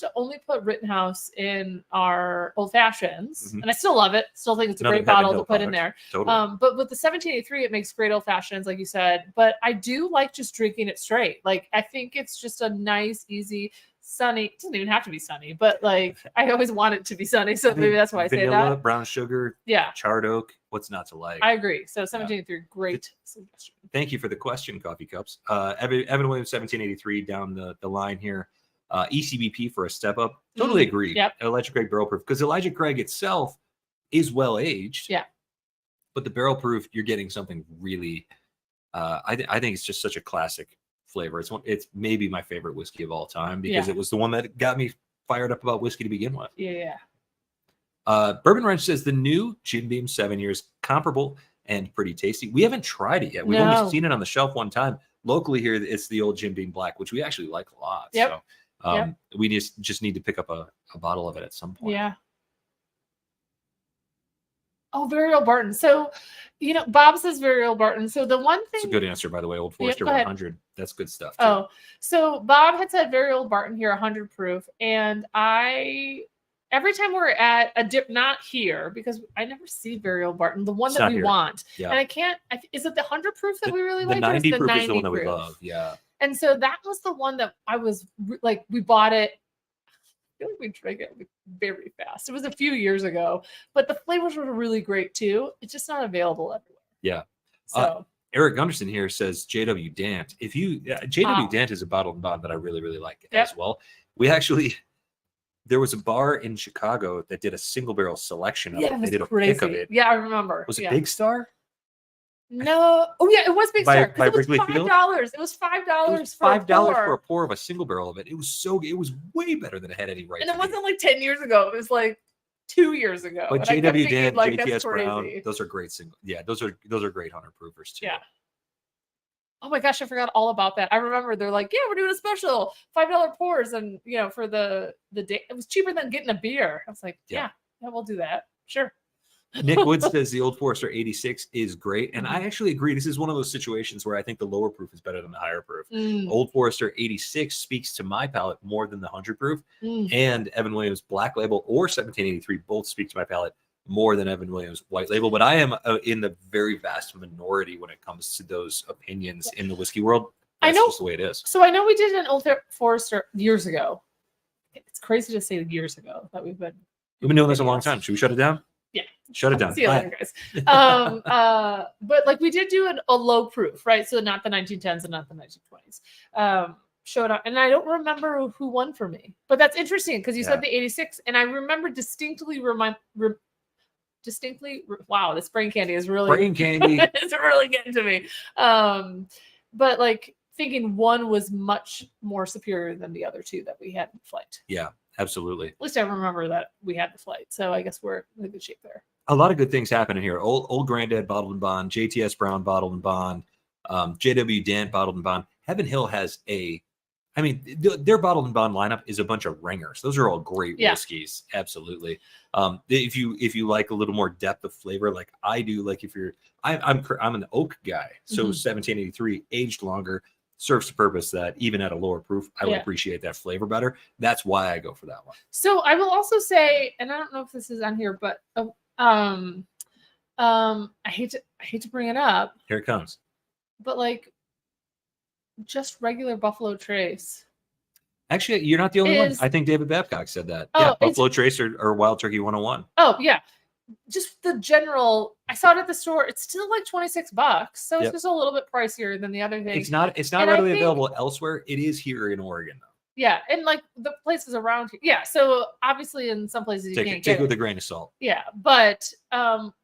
to only put Rittenhouse in our old fashions, and I still love it. Still think it's a great bottle to put in there. Totally. But with the 1783, it makes great old fashions, like you said. But I do like just drinking it straight. Like I think it's just a nice, easy, sunny. It doesn't even have to be sunny, but like I always want it to be sunny. So maybe that's why I say that. Brown sugar, charred oak. What's not to like? I agree. So 1783, great suggestion. Thank you for the question, Coffee Cups. Evan Williams 1783 down the line here. ECBP for a step up. Totally agree. Yep. Elijah Craig barrel proof, because Elijah Craig itself is well aged. Yeah. But the barrel proof, you're getting something really. I think it's just such a classic flavor. It's maybe my favorite whiskey of all time because it was the one that got me fired up about whiskey to begin with. Yeah. Bourbon Ranch says the new Jim Beam 7 years comparable and pretty tasty. We haven't tried it yet. We've only seen it on the shelf one time. Locally here, it's the old Jim Beam Black, which we actually like a lot. Yep. So we just need to pick up a bottle of it at some point. Yeah. Oh, very old Barton. So, Bob says very old Barton. So the one thing. It's a good answer, by the way. Old Forester 100. That's good stuff. Too. Oh, so Bob had said very old Barton here, 100 proof. And every time we're at a dip, not here, because I never see very old Barton, the one that we want. Yeah. And I can't, is it the 100 proof that we really like? The 90 proof is the one that we love. Yeah. And so that was the one that I was like, we bought it. I feel like we drank it very fast. It was a few years ago, but the flavors were really great too. It's just not available everywhere. Yeah. So Eric Gunderson here says JW Dant. If you JW Dant is a bottled bond that I really, really like as well. We actually there was a bar in Chicago that did a single barrel selection of it. They did a pick of it. Yeah, I remember. Was it Big Star? No. Oh yeah, it was Big Star. By It was Wrigley Field? $5. It was $5 for a pour of a single barrel of it. It was way better than it had any right. And it wasn't like 10 years ago. It was like 2 years ago. But JW Dan, like, JTS Brown, those are great single. Yeah, those are great 100 proofers too. Yeah. Oh my gosh, I forgot all about that. I remember they're like, yeah, we're doing a special $5 pours, and for the day, it was cheaper than getting a beer. I was like, yeah, we'll do that. Sure. Nick Wood says the Old Forester 86 is great. And I actually agree. This is one of those situations where I think the lower proof is better than the higher proof. Old Forester 86 speaks to my palate more than the 100 proof. And Evan Williams Black Label or 1783 both speak to my palate more than Evan Williams White Label. But I am in the very vast minority when it comes to those opinions in the whiskey world. That's just the way it is. So I know we did an Old Forester years ago. It's crazy to say years ago that we've been doing this a long time. Should we shut it down? Yeah. Shut it down. See you later, guys. But like we did do a low proof, right? So not the 1910s and not the 1920s. Showed up, and I don't remember who won for me. But that's interesting because you said the 86, and I remember distinctly wow, this brain candy is really it's really getting to me. But like thinking one was much more superior than the other two that we had in flight. Yeah. Absolutely. At least I remember that we had the flight. So I guess we're in good shape there. A lot of good things happening here. Old Granddad bottled and bond, JTS Brown bottled and bond, JW Dant bottled and bond. Heaven Hill has their bottled and bond lineup is a bunch of ringers. Those are all great whiskeys. Absolutely. If you like a little more depth of flavor, like I do, like I'm an oak guy. So 1783 aged longer serves the purpose that even at a lower proof, I would appreciate that flavor better. That's why I go for that one. So I will also say, and I don't know if this is on here, but I hate to bring it up. Here it comes. But like just regular Buffalo Trace. Actually, you're not the only one. I think David Babcock said that. Buffalo Trace or Wild Turkey 101. Oh yeah. Just the general, I saw it at the store. It's still like $26, so it's just a little bit pricier than the other things. It's not readily available elsewhere. It is here in Oregon, though. Yeah, and like the places around here. Yeah, so obviously in some places you can't get it. Take it with a grain of salt. Yeah, but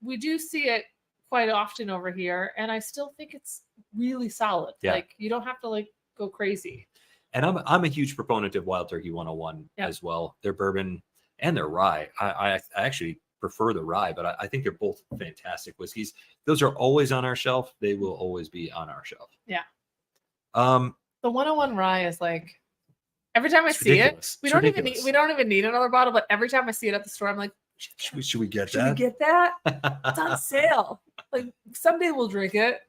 we do see it quite often over here, and I still think it's really solid. Yeah. Like you don't have to like go crazy. And I'm a huge proponent of Wild Turkey 101 as well. Their bourbon and their rye. I actually prefer the rye, but I think they're both fantastic whiskeys. Those are always on our shelf. They will always be on our shelf. Yeah. The 101 rye is like every time I see it, we don't even need another bottle, but every time I see it at the store, I'm like, should we get that? Should we get that? It's on sale. Like someday we'll drink it.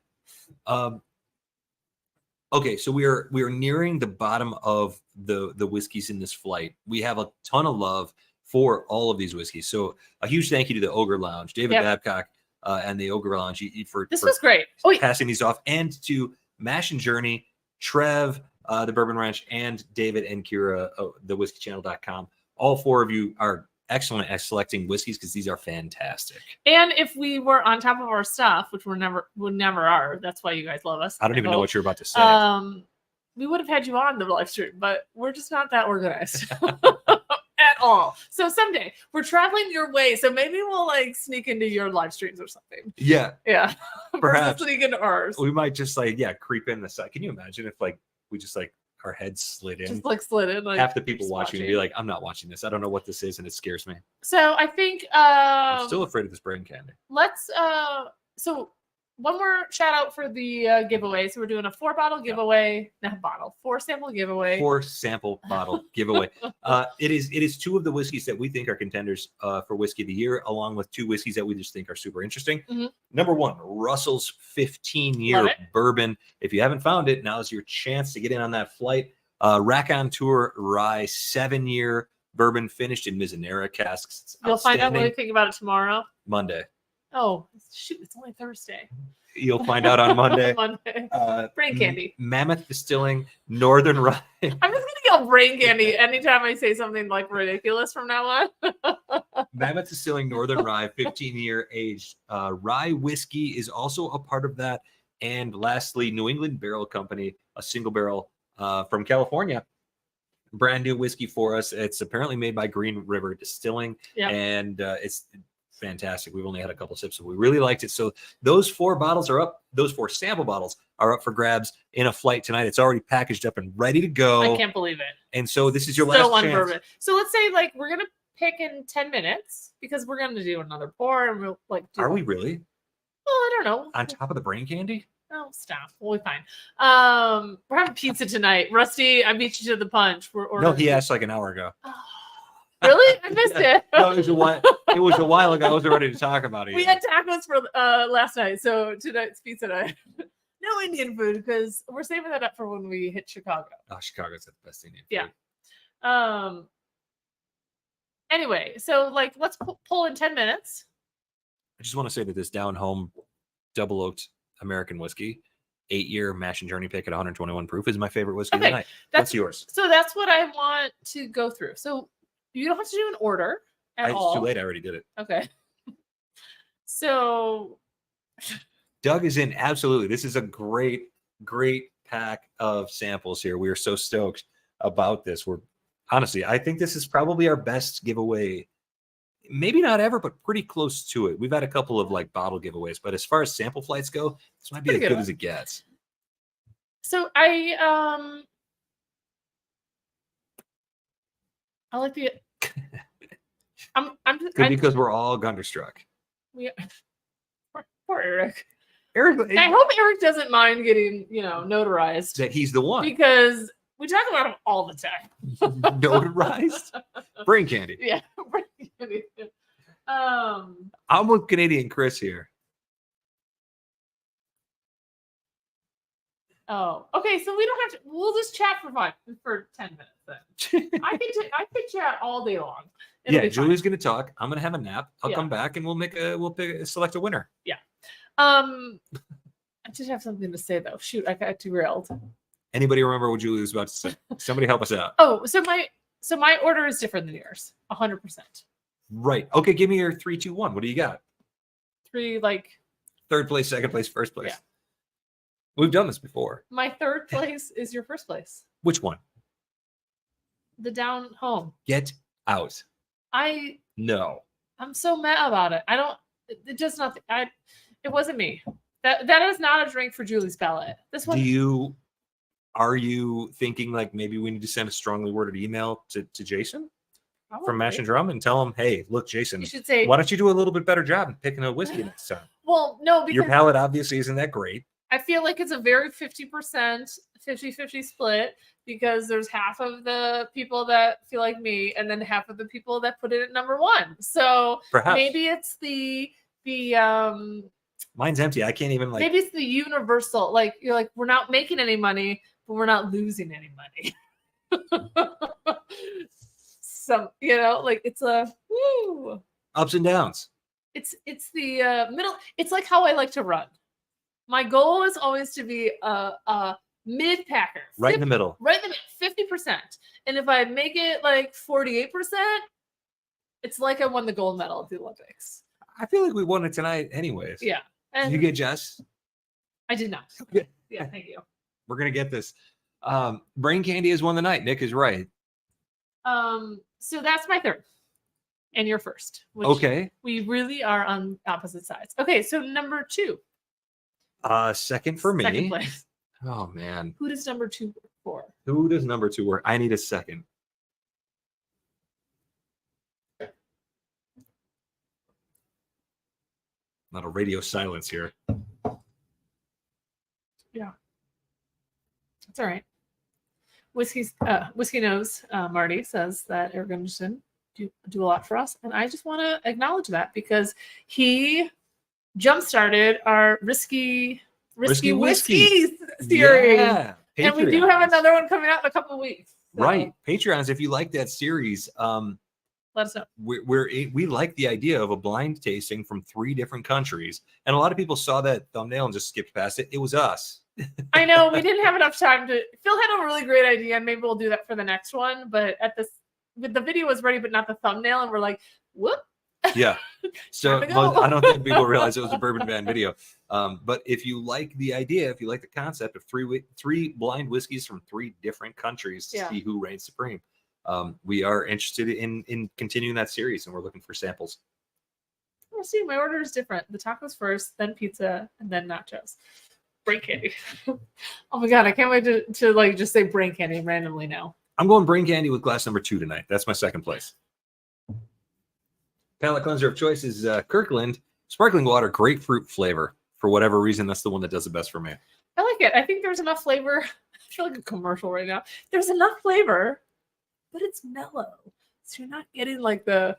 Okay, so we are nearing the bottom of the whiskeys in this flight. We have a ton of love for all of these whiskeys. So a huge thank you to the Ogre Lounge, David Babcock, and the Ogre Lounge for was great. Passing these off, and to Mash and Journey, Trev, the Bourbon Ranch, and David and Kira, thewhiskeychannel.com. All four of you are excellent at selecting whiskeys because these are fantastic. And if we were on top of our stuff, which we never are, that's why you guys love us. I don't even know what you're about to say. We would have had you on the live stream, but we're just not that organized. At all. So someday we're traveling your way, so maybe we'll like sneak into your live streams or something. Yeah. Perhaps sneak into ours. We might just like creep in the side. Can you imagine if like we just like our heads slid in? Just like slid in. Like, half the people watching would be like, I'm not watching this. I don't know what this is, and it scares me. So I think I'm still afraid of this brain candy. Let's so one more shout out for the giveaway. So we're doing a 4-bottle giveaway, four sample giveaway. 4-sample bottle giveaway. It is 2 of the whiskeys that we think are contenders for whiskey of the year, along with 2 whiskeys that we just think are super interesting. Number 1, Russell's 15-year bourbon. If you haven't found it, now's your chance to get in on that flight. Raconteur Rye 7-year bourbon finished in Mizunara casks. You'll find out what we think about it tomorrow. Monday. Oh, shoot, it's only Thursday. You'll find out on Monday. Monday. Brain candy. Mammoth Distilling Northern Rye. I'm just gonna yell brain candy anytime I say something like ridiculous from now on. Mammoth Distilling Northern Rye, 15-year aged. Rye whiskey is also a part of that. And lastly, New England Barrel Company, a single barrel from California. Brand new whiskey for us. It's apparently made by Green River Distilling, and it's fantastic. We've only had a couple sips, but we really liked it. So those 4 bottles are up. Those 4 sample bottles are up for grabs in a flight tonight. It's already packaged up and ready to go. I can't believe it. And so this is your last chance. Bourbon. So let's say like we're gonna pick in 10 minutes because we're gonna do another pour and we'll like. Are we really? Well, I don't know. On top of the brain candy? Oh, stop. We'll be fine. We're having pizza tonight. Rusty, I beat you to the punch. No, he asked like an hour ago. Oh, really? I missed it. No, it was a while ago. I wasn't ready to talk about it. We had tacos for last night, so tonight's pizza night. No Indian food because we're saving that up for when we hit Chicago. Oh, Chicago's the best Indian Yeah. food. Anyway, so like let's pull in 10 minutes. I just want to say that this down home double oaked American whiskey, 8-year mash and journey pick at 121 proof is my favorite whiskey of the night. That's yours. So that's what I want to go through. So you don't have to do an order at all. It's too late. I already did it. Okay. So Doug is in. Absolutely. This is a great pack of samples here. We are so stoked about this. Honestly, I think this is probably our best giveaway. Maybe not ever, but pretty close to it. We've had a couple of like bottle giveaways, but as far as sample flights go, this might be as good as it gets. So I like the. Because we're all Gunderstruck. Poor Eric. Eric. I hope Eric doesn't mind getting notarized. That he's the one because we talk about him all the time. Notarized brain candy. Yeah, brain candy. I'm with Canadian Chris here. Oh, okay. So we don't have to. We'll just chat for 10 minutes then. I could chat all day long. Yeah, Julie's gonna talk. I'm gonna have a nap. I'll come back and we'll select a winner. Yeah. I did have something to say though. Shoot, I got derailed. Anybody remember what Julie was about to say? Somebody help us out. Oh, so my order is different than yours. 100%. Right. Okay, give me your 3, 2, 1. What do you got? 3 like 3rd place, 2nd place, 1st place. Yeah. We've done this before. My 3rd place is your 1st place. Which one? The down home. Get out. No. I'm so mad about it. It does nothing. It wasn't me. That is not a drink for Julie's palate. This one. Are you thinking like maybe we need to send a strongly worded email to Jason from Mash and Drum and tell him, hey, look, Jason, you should say, why don't you do a little bit better job in picking a whiskey next time? Well, no, because your palate obviously isn't that great. I feel like it's a very 50%, 50-50 split because there's half of the people that feel like me and then half of the people that put it at number 1. So perhaps maybe it's the mine's empty. I can't even like. Maybe it's the universal. Like you're like, we're not making any money, but we're not losing any money. Like it's a woo. Ups and downs. It's the middle. It's like how I like to run. My goal is always to be a mid packer. Right in the middle. Right in the middle, 50%. And if I make it like 48%, it's like I won the gold medal at the Olympics. I feel like we won it tonight anyways. Yeah. And did you get Jess? I did not. Yeah, thank you. We're going to get this. Brain candy has won the night. Nick is right. So that's my 3rd. And your 1st. Okay. We really are on opposite sides. Okay, so number 2. 2nd for me. 2nd place. Oh man. Who does number 2 work for? Who does number 2 work? I need a second. Not a radio silence here. Yeah. That's all right. Whiskey Knows Marty says that Eric Gunderson do a lot for us. And I just want to acknowledge that because he jump-started our risky whiskey series. Yeah. And we do have another one coming out in a couple of weeks. So. Right. Patreons, if you like that series, Let us know. We like the idea of a blind tasting from 3 different countries, and a lot of people saw that thumbnail and just skipped past it. It was us. I know we didn't have enough time to. Phil had a really great idea, and maybe we'll do that for the next one. But the video was ready, but not the thumbnail, and we're like, whoop. Yeah. So I don't think people realize it was a Bourbon Van video. But if you like the idea, if you like the concept of 3 blind whiskeys from 3 different countries to see who reigns supreme, we are interested in continuing that series, and we're looking for samples. We'll see. My order is different. The tacos first, then pizza, and then nachos. Brain candy. Oh my god, I can't wait to like just say brain candy randomly now. I'm going brain candy with glass number 2 tonight. That's my second place. Palate cleanser of choice is Kirkland sparkling water, grapefruit flavor. For whatever reason, that's the one that does the best for me. I like it. I think there's enough flavor. I feel like a commercial right now. There's enough flavor, but it's mellow. So you're not getting like the.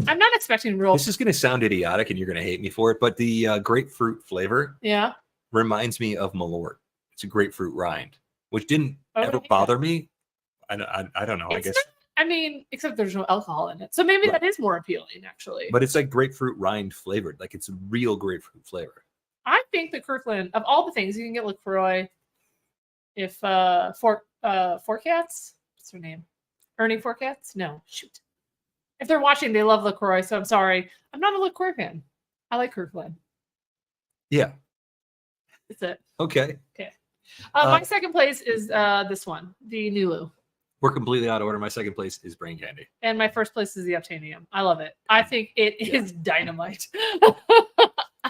I'm not expecting real. This is going to sound idiotic, and you're going to hate me for it, but the grapefruit flavor reminds me of Malort. It's a grapefruit rind, which didn't ever bother me. I don't know. I guess. I mean, except there's no alcohol in it. So maybe that is more appealing, actually. But it's like grapefruit rind flavored. Like it's a real grapefruit flavor. I think that Kirkland, of all the things, you can get LaCroix. If Four Cats, what's her name? Ernie Four Cats? No, shoot. If they're watching, they love LaCroix, so I'm sorry. I'm not a LaCroix fan. I like Kirkland. Yeah. That's it. Okay. My second place is this one, the Nulu. We're completely out of order. My second place is brain candy. And my first place is the Optanium. I love it. I think it is dynamite.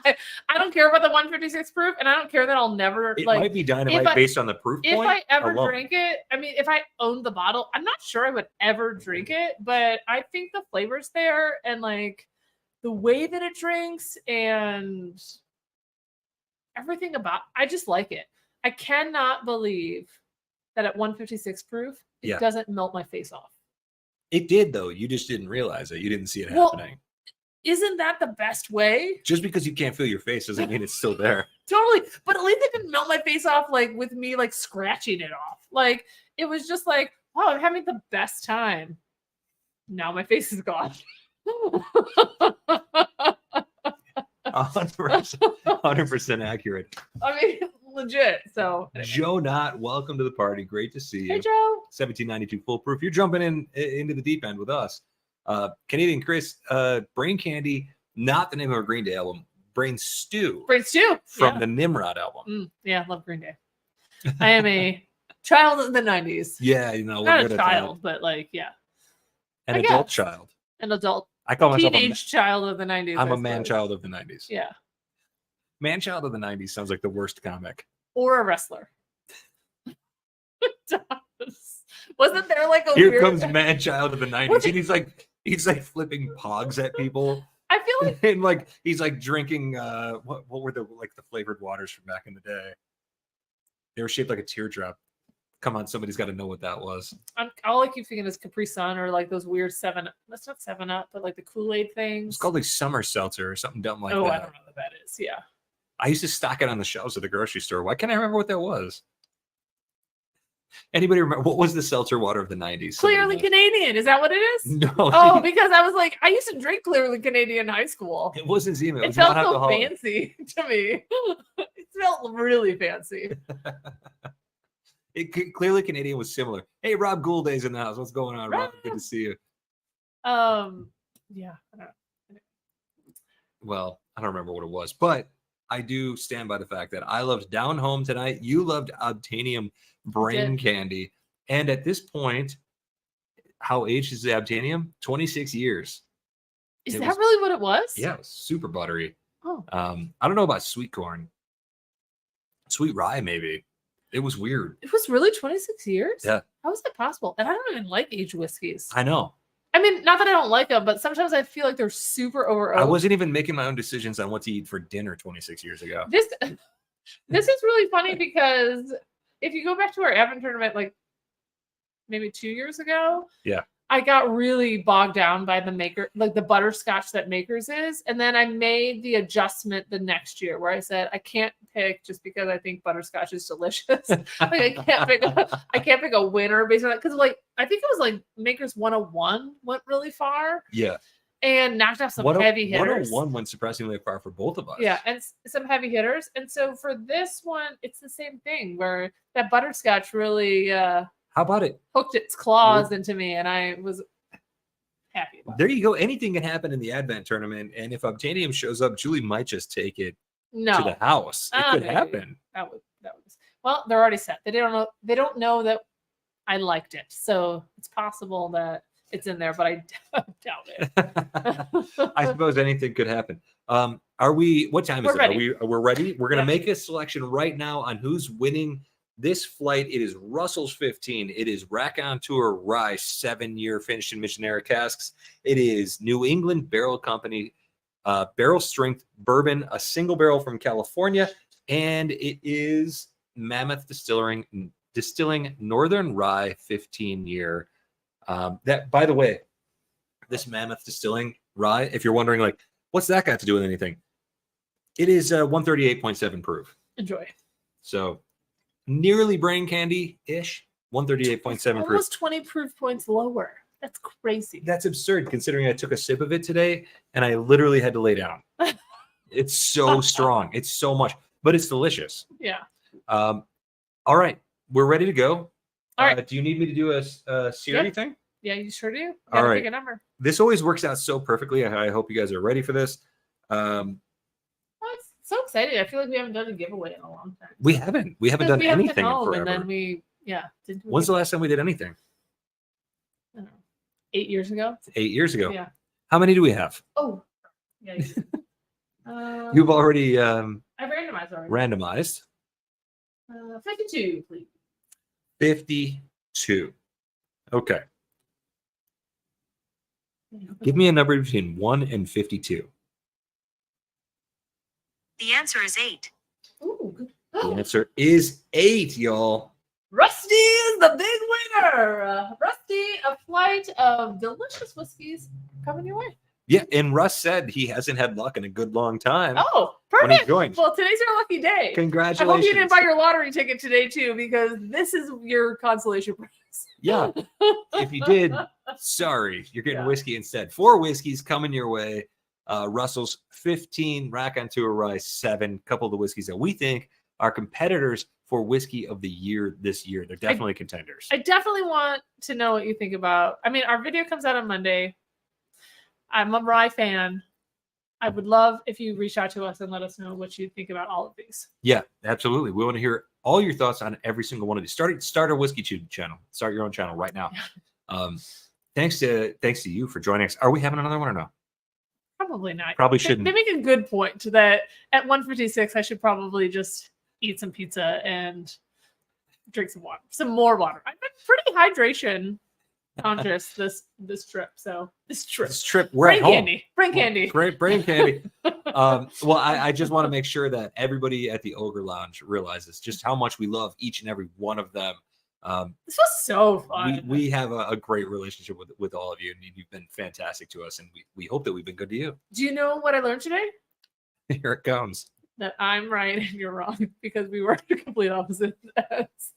I don't care about the 156 proof, and I don't care that I'll never. It might be dynamite based on the proof point. If I ever drink it, I mean, if I owned the bottle, I'm not sure I would ever drink it, but I think the flavor's there, and like the way that it drinks and everything about, I just like it. I cannot believe that at 156 proof, it doesn't melt my face off. It did, though. You just didn't realize it. You didn't see it happening. Isn't that the best way? Just because you can't feel your face doesn't mean it's still there. Totally. But at least it didn't melt my face off like with me like scratching it off. Like it was just like, wow, I'm having the best time. Now my face is gone. 100% accurate. I mean, legit. So anyway. Joe Knott, welcome to the party. Great to see you. Hey, Joe. 1792 Full Proof. You're jumping into the deep end with us. Canadian Chris, Brain Candy, not the name of a Green Day album. Brain Stew. Brain Stew. From the Nimrod album. Yeah, I love Green Day. I am a child of the 90s. Yeah, you know. Not a child, but like, yeah. An adult child. An adult. I call myself teenage child of the 90s. I'm a man-child of the 90s. Yeah. Man-child of the 90s sounds like the worst comic. Or a wrestler. Wasn't there like a Here weird... comes man-child of the 90s. And he's like flipping pogs at people. I feel like and like he's like drinking what were the flavored waters from back in the day? They were shaped like a teardrop. Come on, somebody's got to know what that was. All I keep thinking is Capri Sun or like those weird that's not 7-Up, but like the Kool-Aid things. It's called like summer seltzer or something dumb like that. Oh, I don't know what that is. Yeah. I used to stock it on the shelves of the grocery store. Why can't I remember what that was? Anybody remember what was the seltzer water of the 90s? Clearly Canadian. Is that what it is? No. Oh, because I was like, I used to drink Clearly Canadian in high school. It wasn't Zima. It felt so fancy to me. It felt really fancy. Clearly Canadian was similar. Hey, Rob Goulday's in the house. What's going on, Rob? Good to see you. Yeah. Well, I don't remember what it was, but I do stand by the fact that I loved Down Home tonight. You loved Optanium Brain Candy. And at this point, how aged is the Optanium? 26 years. Is that really what it was? Yeah, it was super buttery. Oh. I don't know about sweet corn. Sweet rye, maybe. It was weird. It was really 26 years? Yeah. How is that possible? And I don't even like aged whiskeys. I know. I mean, not that I don't like them, but sometimes I feel like they're super over. I wasn't even making my own decisions on what to eat for dinner 26 years ago. This is really funny because if you go back to our Avon tournament, like maybe 2 years ago, I got really bogged down by the maker, like the butterscotch that Makers is. And then I made the adjustment the next year where I said, I can't pick just because I think butterscotch is delicious. Like I can't pick a winner based on that. Cause like, I think it was like Makers 101 went really far. Yeah. And knocked off some heavy hitters. 101 went surprisingly far for both of us. Yeah, and some heavy hitters. And so for this one, it's the same thing where that butterscotch really how about it? Hooked its claws into me, and I was happy about there you go. Anything can happen in the Advent tournament, and if Optanium shows up, Julie might just take it to the house. It could happen. That was well, they're already set. They don't know that I liked it, so it's possible that it's in there, but I doubt it. I suppose anything could happen. Are we? What time is it? Ready. We're ready. We're gonna make a selection right now on who's winning this flight. It is Russell's 15. It is Raconteur Rye 7-year finished in missionary casks. It is New England Barrel Company barrel strength bourbon, a single barrel from California, and it is Mammoth Distilling Northern Rye 15-year. That, by the way, this Mammoth Distilling Rye, if you're wondering, like, what's that got to do with anything? It is 138.7 proof. Enjoy. So nearly brain candy-ish, 138.7 proof. Almost 20 proof points lower. That's crazy. That's absurd considering I took a sip of it today and I literally had to lay down. It's so strong. It's so much, but it's delicious. Yeah. All right. We're ready to go. All right. Do you need me to do a Siri thing? Yeah, you sure do. All right. Pick a number. This always works out so perfectly. I hope you guys are ready for this. It's so exciting. I feel like we haven't done a giveaway in a long time. We haven't done anything in forever. And then we didn't. When's the last time we did anything? I don't know. 8 years ago. 8 years ago. Yeah. How many do we have? Oh, yeah. You've already I've randomized already. Randomized. 52, please. 52. Okay. Give me a number between 1 and 52. The answer is 8. Ooh, good. The answer is 8, y'all. Rusty is the big winner. Rusty, a flight of delicious whiskeys coming your way. Yeah, and Russ said he hasn't had luck in a good long time. Oh, when he perfect. joined. Well, today's your lucky day. Congratulations. I hope you didn't buy your lottery ticket today, too, because this is your consolation prize. Yeah. If you did, sorry, you're getting whiskey instead. 4 whiskeys coming your way. Russell's 15, Raconteur Rye 7, couple of the whiskeys that we think are competitors for whiskey of the year this year. They're definitely contenders. I definitely want to know what you think about. I mean, our video comes out on Monday. I'm a Rye fan. I would love if you reach out to us and let us know what you think about all of these. Yeah, absolutely. We want to hear all your thoughts on every single one of these. Start a Whiskey Tube channel. Start your own channel right now. Thanks to you for joining us. Are we having another one or no? Probably not. Probably shouldn't. They make a good point to that at 156, I should probably just eat some pizza and drink some water, some more water. I've been pretty hydration conscious this trip. So this trip, we're at home. Brain candy. Great brain candy. Well, I just want to make sure that everybody at the Ogre Lounge realizes just how much we love each and every one of them. This was so fun. We have a great relationship with all of you, and you've been fantastic to us, and we hope that we've been good to you. Do you know what I learned today? Here it comes. That I'm right and you're wrong because we work the complete opposite ends.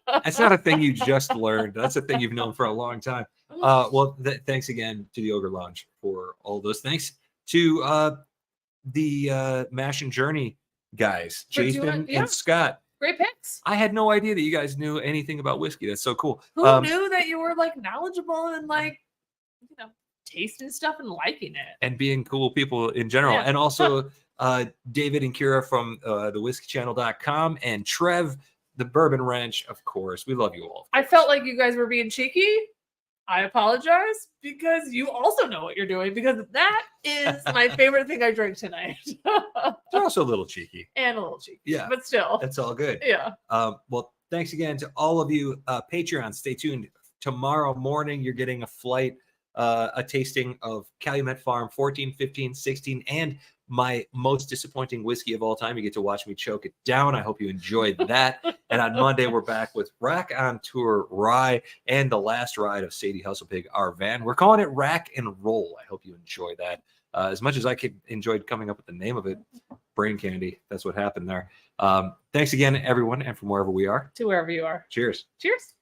That's not a thing you just learned. That's a thing you've known for a long time. Well, thanks again to the Ogre Lounge for all those. Thanks to the Mash and Journey guys, Jason and Scott. Great picks. I had no idea that you guys knew anything about whiskey. That's so cool. Who knew that you were like knowledgeable and like, tasting stuff and liking it and being cool people in general. Yeah. And also David and Kira from the whiskeychannel.com and Trev, the Bourbon Ranch. Of course, we love you all. I felt like you guys were being cheeky. I apologize because you also know what you're doing because that is my favorite thing I drank tonight. They're also a little cheeky. And a little cheeky. Yeah. But still. It's all good. Yeah. Well, thanks again to all of you. Patreon, stay tuned. Tomorrow morning, you're getting a flight a tasting of Calumet Farm 14, 15, 16, and my most disappointing whiskey of all time. You get to watch me choke it down. I hope you enjoyed that. And on Monday, we're back with Rack on Tour Rye and the last ride of Sadie Hustlepig, our van. We're calling it Rack and Roll. I hope you enjoy that. As much as I enjoyed coming up with the name of it, brain candy. That's what happened there. Thanks again, everyone, and from wherever we are to wherever you are. Cheers. Cheers.